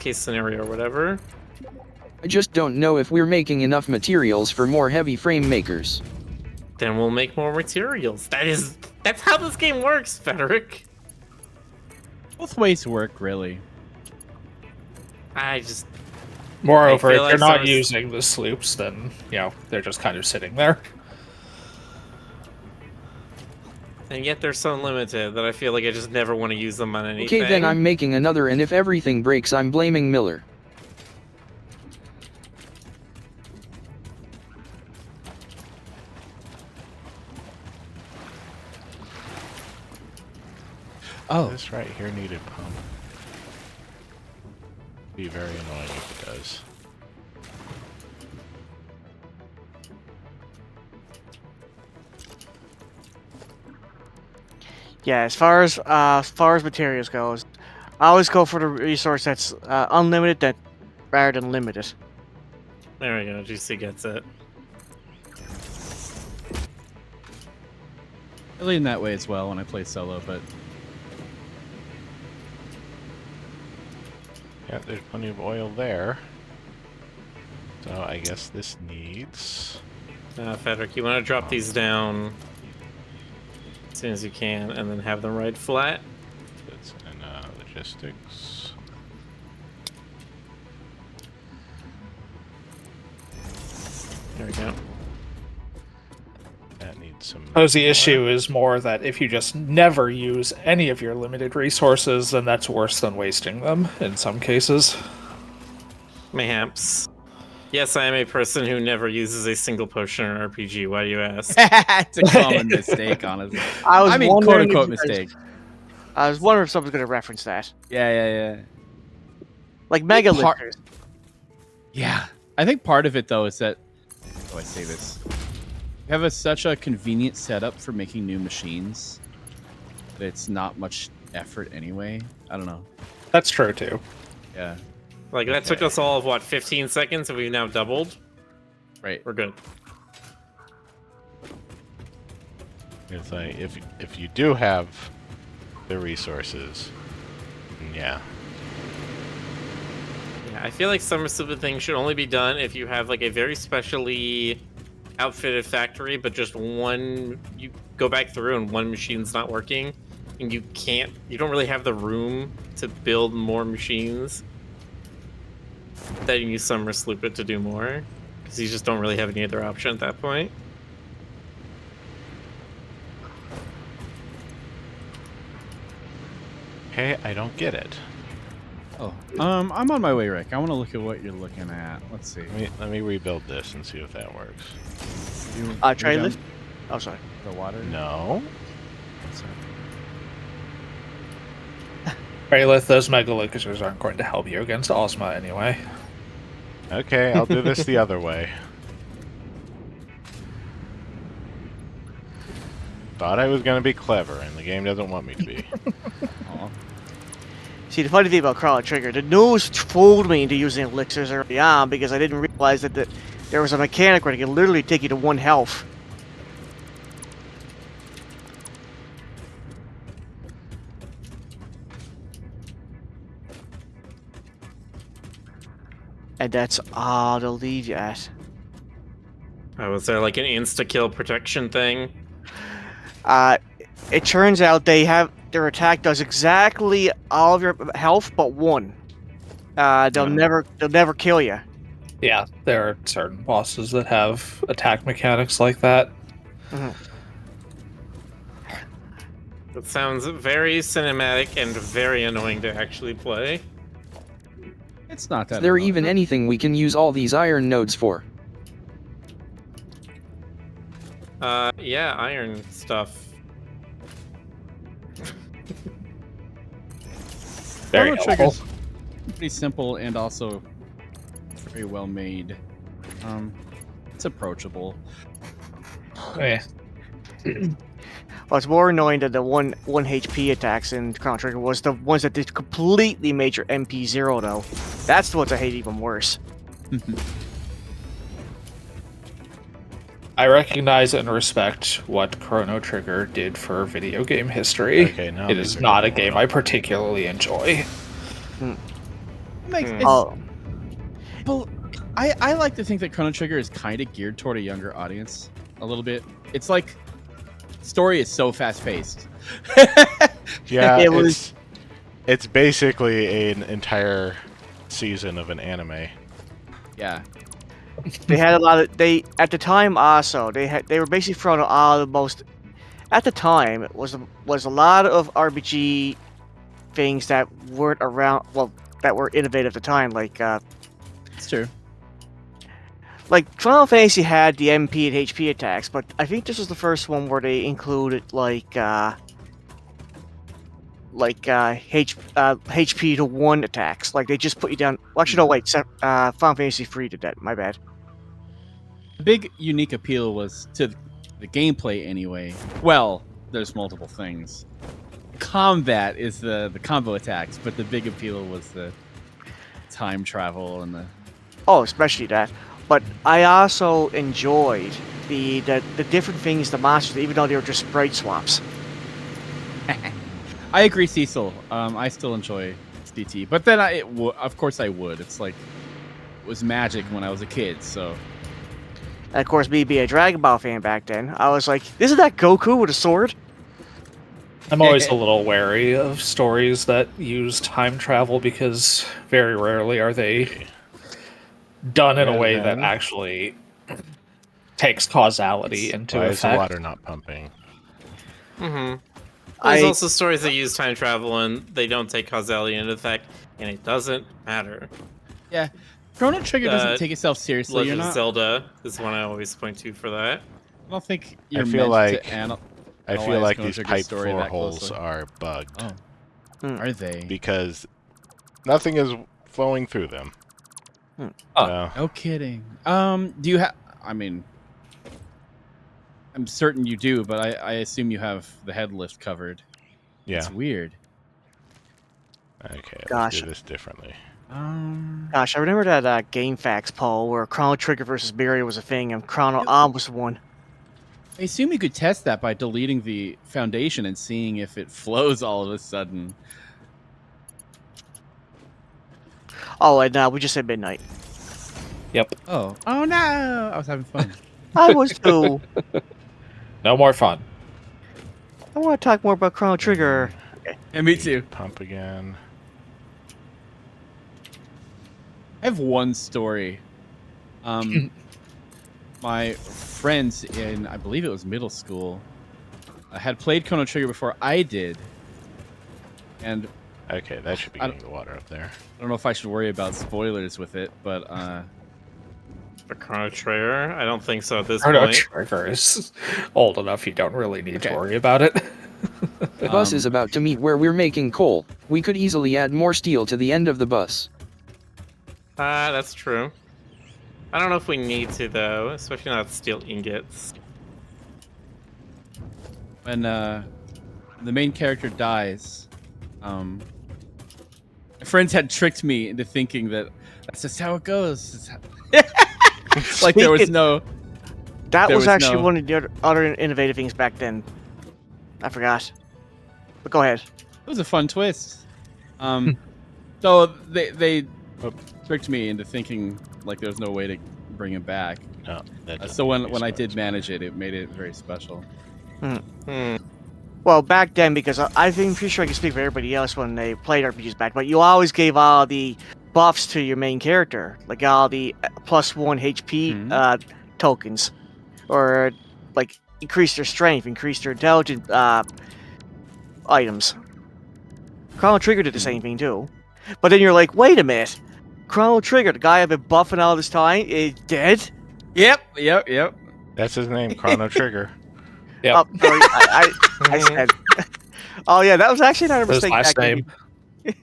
case scenario or whatever. I just don't know if we're making enough materials for more heavy frame makers. Then we'll make more materials. That's how this game works, Frederick. Both ways work, really. I just Moreover, I if feel you're like not some- using the sloops, then, they're just kind of sitting there. and yet they're so limited that I feel like I just never want to use them on anything. Okay, then I'm making another, and if everything breaks, I'm blaming Miller. Oh, This right here needed pump. Be very annoying if it does. Yeah, as far as materials goes, I always go for the resource that's unlimited that rather than limited. There we go. GC gets it. I lean that way as well when I play solo, but Yeah, there's plenty of oil there. So I guess this needs... Frederick, you want to drop these down as soon as you can, and then have them ride flat. It's in logistics. There we go. That needs some. Suppose the issue is more that if you just never use any of your limited resources, then that's worse than wasting them in some cases. Mayhaps. Yes, I am a person who never uses a single potion in an RPG. Why do you ask? It's a common mistake, honestly. I mean, quote unquote mistake. I was wondering if someone's going to reference that. Yeah. Like Mega Part- Lifters. Yeah. I think part of it, though, is that. How do I say this? You have such a convenient setup for making new machines that it's not much effort anyway. I don't know. That's true too. Yeah. Like, that took us all of, what, 15 seconds, and we've now doubled? Right. We're good. It's like if you do have the resources, yeah. Yeah, I feel like summer stupid thing should only be done if you have, like, a very specially outfitted factory, but just one... You go back through and one machine's not working, and you don't really have the room to build more machines. Then you use Summer Sloop it to do more, because you just don't really have any other option at that point. Okay, I don't get it. Oh. I'm on my way, Rick. I want to look at what you're looking at. Let's see. Let me rebuild this and see if that works. Try you lift. done Oh, sorry. the water. No. Raylith, those Megalickers aren't going to help you against Ozma anyway. Okay, I'll do this the other way. Thought I was gonna be clever, and the game doesn't want me to be. Aw. See, the funny thing about Chrono Trigger, the news fooled me into using elixirs early on because I didn't realize that there was a mechanic where it could literally take you to 1 health. And that's all they'll leave you at. Oh, was there like an insta-kill protection thing? It turns out their attack does exactly all of your health but 1. They'll never kill you. Yeah, there are certain bosses that have attack mechanics like that. That sounds very cinematic and very annoying to actually play. It's not that. Is there annoying. even anything we can use all these iron nodes for? Yeah, iron stuff. Very Chrono helpful. Trigger's pretty simple and also very well made. It's approachable. Eh. What's more annoying than the one HP attacks in Chrono Trigger was the ones that did completely made your MP 0 though. That's the ones I hate even worse. I recognize and respect what Chrono Trigger did for video game history. Okay, now It these is are not a getting game I particularly enjoy. Oh, But I like to think that Chrono Trigger is kind of geared toward a younger audience a little bit. It's like story is so fast paced. Yeah, It was- it's basically an entire season of an anime. Yeah. they had a lot of at the time also they were basically throwing out all the most at the time it was a lot of RPG things that weren't around that were innovative at the time It's true. like Final Fantasy had the MP and HP attacks, but I think this was the first one where they included HP to 1 attacks. Like they just put you down. Well, actually, no, wait. Final Fantasy 3 did that. My bad. The big unique appeal was to the gameplay anyway. Well, there's multiple things. Combat is the combo attacks, but the big appeal was the time travel and the Oh, especially that. But I also enjoyed the different things, the monsters, even though they were just sprite swaps. I agree, Cecil. I still enjoy CT, but then of course I would. It's like it was magic when I was a kid, so. And of course, me being a Dragon Ball fan back then, I was like, "Isn't that Goku with a sword?" I'm always a little wary of stories that use time travel because very rarely are they done in a And way that then- actually takes causality into Why is the effect. water not pumping? Mm-hmm. I- There's also stories that use time travel and they don't take causality into effect, and it doesn't matter. Yeah, Chrono Trigger doesn't Uh, take itself seriously. Legend You're of not. Zelda is one I always point to for that. I don't think you're feel meant like- to I feel analyze like Chrono these Trigger's pipe story floor that holes closely. are bugged Oh, are they? because nothing is flowing through them. Huh. So, No kidding. Do you have? I mean, I'm certain you do, but I assume you have the head lift covered. yeah. It's weird. Okay, let's Gosh. do this differently. Gosh, I remember that GameFAQs poll where Chrono Trigger versus Barrier was a thing and Chrono Arm was the one. I assume you could test that by deleting the foundation and seeing if it flows all of a sudden. Oh, and we just said midnight. Yep. Oh no! I was having fun. I was too. No more fun. I want to talk more about Chrono Trigger. Yeah, me too. Pump again. I have one story. My friends in, I believe it was middle school, had played Chrono Trigger before I did, and Okay, that should be I getting the water up there. I don't know if I should worry about spoilers with it, but For Chrono Trigger? I don't think so at this Chrono point. Trigger is old enough, you don't really need Okay. to worry about it. The bus is about to meet where we're making coal. We could easily add more steel to the end of the bus. That's true. I don't know if we need to, though, especially not steel ingots. when the main character dies, my friends had tricked me into thinking that that's just how it goes. Like there was no. That There was was actually no- one of the other innovative things back then. I forgot. But go ahead. It was a fun twist. So they tricked me into thinking like there's no way to bring it back. No, that doesn't So need when to be when I did smart. manage it, it made it very special. Well, back then, because I'm pretty sure I can speak for everybody else when they played RPGs back, but you always gave all the buffs to your main character, like all the +1 HP tokens, or like increase their strength, increase their intelligence items. Chrono Trigger did the same thing too, but then you're like, wait a minute, Chrono Trigger, the guy I've been buffing all this time, is dead. Yep. That's his name, Chrono Trigger. Yep. Oh, sorry, I said. Oh yeah, that was actually another His mistake. last back then. name.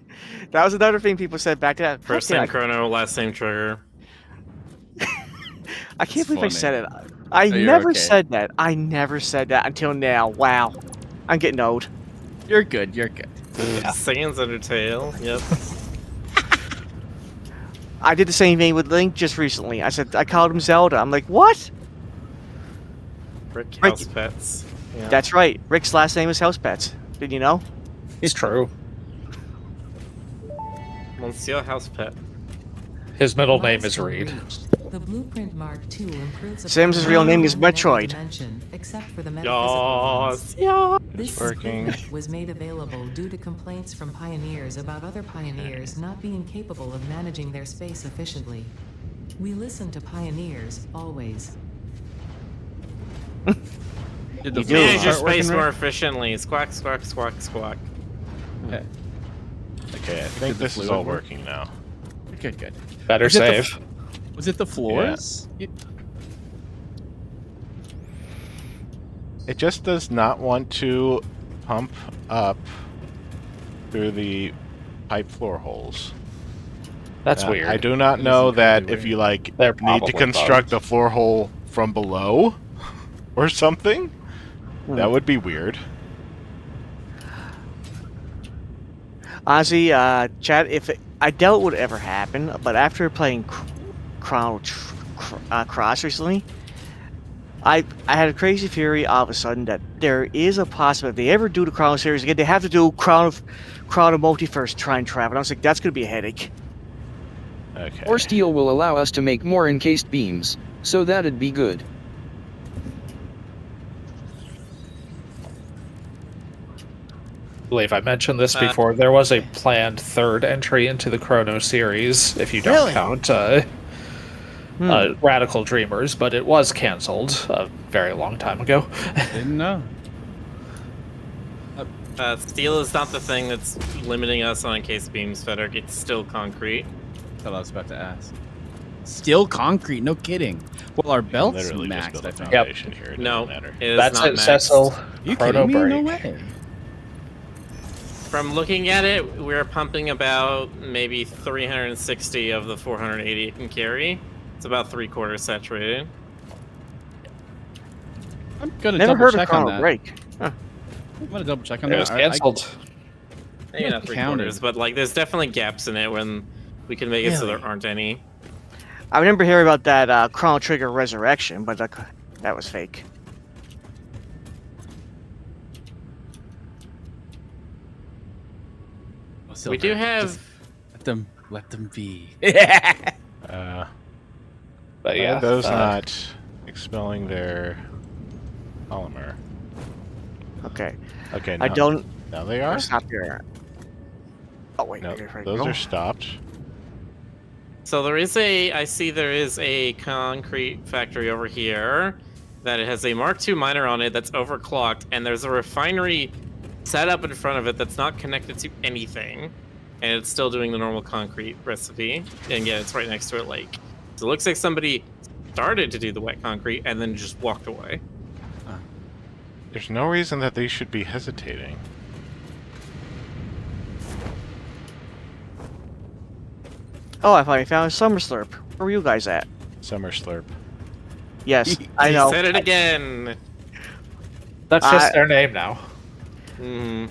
That was another thing people said back then. First God damn, name Chrono, last name Trigger. I can't It's believe I funny. said it. I you're never okay. said that. I never said that until now. Wow, I'm getting old. You're good. You're good. Sans Undertale. Yep. I did the same thing with Link just recently. I said I called him Zelda. I'm like, what? Rick Rick- House Pets. Yeah. That's right. Rick's last name is House Pets. Did you know? It's true. Monsieur House Pet. His middle name is Milestone Reed. reached. The Blueprint Mark II improves Sam's upon real name is every Metroid. dimension, except for the metaphysical ones. Yes. Yeah. This working. improvement was made available due to complaints from pioneers about other pioneers not being capable of managing their space efficiently. We listen to pioneers, always. Did the You do. flow Manage your start working space right? more efficiently. Squawk, squawk, squawk, squawk. Okay. Okay, I think Did the this is fluid all work? working now. Good. Better Was it the save. Was it the floors? It just does not want to pump up through the pipe floor holes. That's weird. I do not That is know that incredibly if you like They're need probably to construct bugged. a floor hole from below or something. That would be weird. Honestly, Chad, I doubt it would ever happen, but after playing Chrono Cross recently, I had a crazy theory all of a sudden that there is a possibility if they ever do the Chrono series again, they have to do Chrono Multiverse to try and travel. And I was like, that's going to be a headache. Okay. More steel will allow us to make more encased beams, so that'd be good. believe I mentioned this Uh, before. There was a planned third entry into the Chrono series, if you don't Really? count Hmm. Radical Dreamers, but it was canceled a very long time ago. Didn't know. Steel is not the thing that's limiting us on encased beams, Frederick. It's still concrete. That's what I was about to ask. Still concrete, no kidding. Well, our You can belt's literally just maxed, build I a think. foundation here. It No, doesn't matter. it is That's not it, maxed. Cecil. You Chrono kidding me? No break. way. From looking at it, we're pumping about maybe 360 of the 480 it can carry. It's about 3/4 saturated. I'm gonna Never double heard of check on Chrono that. Break. Huh. I'm gonna double check on It that. was canceled. Maybe not counted. 3/4, but like there's definitely gaps in it when we can make it so there Really? aren't any. I remember hearing about that Chrono Trigger Resurrection, but that was fake. Oh, We Silver, do have. just let them be. But yeah, Are those not expelling their polymer? Okay. Okay, I now, don't. now they are? Stop here. Oh wait, No, okay, right, those go. are stopped. So there is a. I see there is a concrete factory over here that it has a Mark II miner on it that's overclocked, and there's a refinery set up in front of it that's not connected to anything, and it's still doing the normal concrete recipe. And yeah, it's right next to a lake. So it looks like somebody started to do the wet concrete and then just walked away. There's no reason that they should be hesitating. Oh, I finally found Summer Slurp. Where were you guys at? Summer Slurp. Yes, I He know. said it again. that's just their name now. Hmm.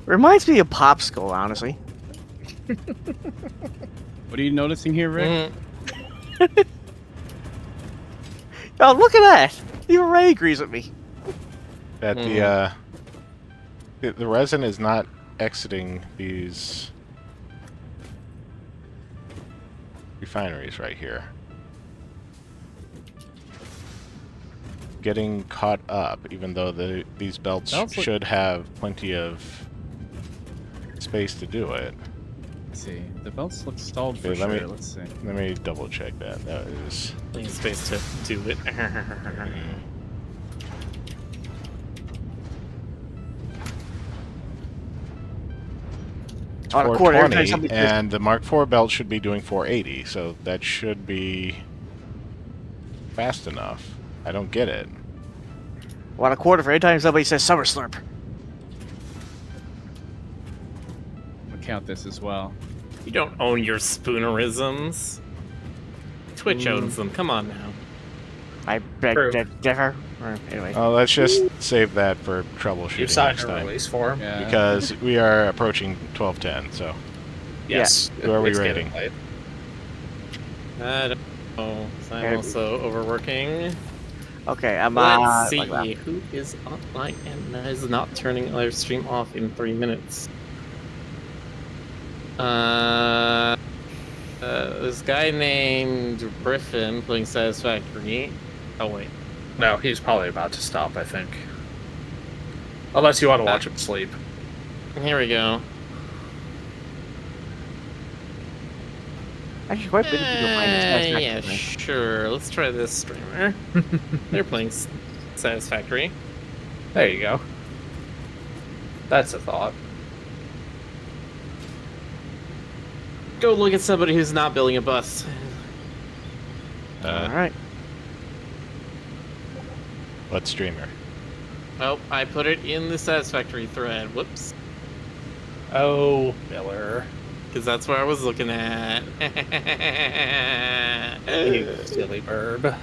Reminds me of Popsicle, honestly. What are you noticing here, Rick? Mhm. Oh, look at that! Even Ray agrees with me. That the resin is not exiting these refineries right here. Getting caught up, even though these belts Belts look- should have plenty of space to do it. Let's see. The belts look stalled for Okay, let me- sure. Let's see. Let me double check that. That is Plenty of space to do it. it's On a quarter, every time 420, somebody- and the Mark IV belt should be doing 480, so that should be fast enough. I don't get it. Want a quarter for every time somebody says Summer Slurp. I'll count this as well. You don't own your spoonerisms. Twitch owns them. Come on now. I beg True. to differ. Or, anyway. Let's just save that for troubleshooting You signed next a time. release form. Yeah. Because we are approaching 12:10, so Yes. Who are we it's getting rating? late. I don't know. I'm Okay. also overworking. Okay, I'm Let's see like, who is online and is not turning live stream off in 3 minutes. This guy named Griffin playing Satisfactory. Oh wait. No, he's probably about to stop, I think. Unless you want to watch him sleep. Here we go. actually quite big people playing this Yeah, Satisfactory. sure. Let's try this streamer. They're playing Satisfactory. There you go. That's a thought. Go look at somebody who's not building a bus. All right. what streamer? Oh, I put it in the Satisfactory thread. Whoops. Oh, Miller. Because that's where I was looking at. You silly burb.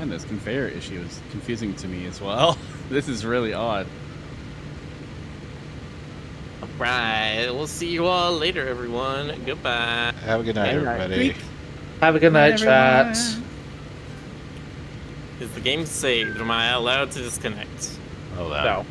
And this conveyor issue is confusing to me as well. This is really odd. Right. We'll see you all later, everyone. Goodbye. Have a good night, Good night. everybody. Have a good night, chat. Is the game saved? Am I allowed to disconnect? Hold on. No.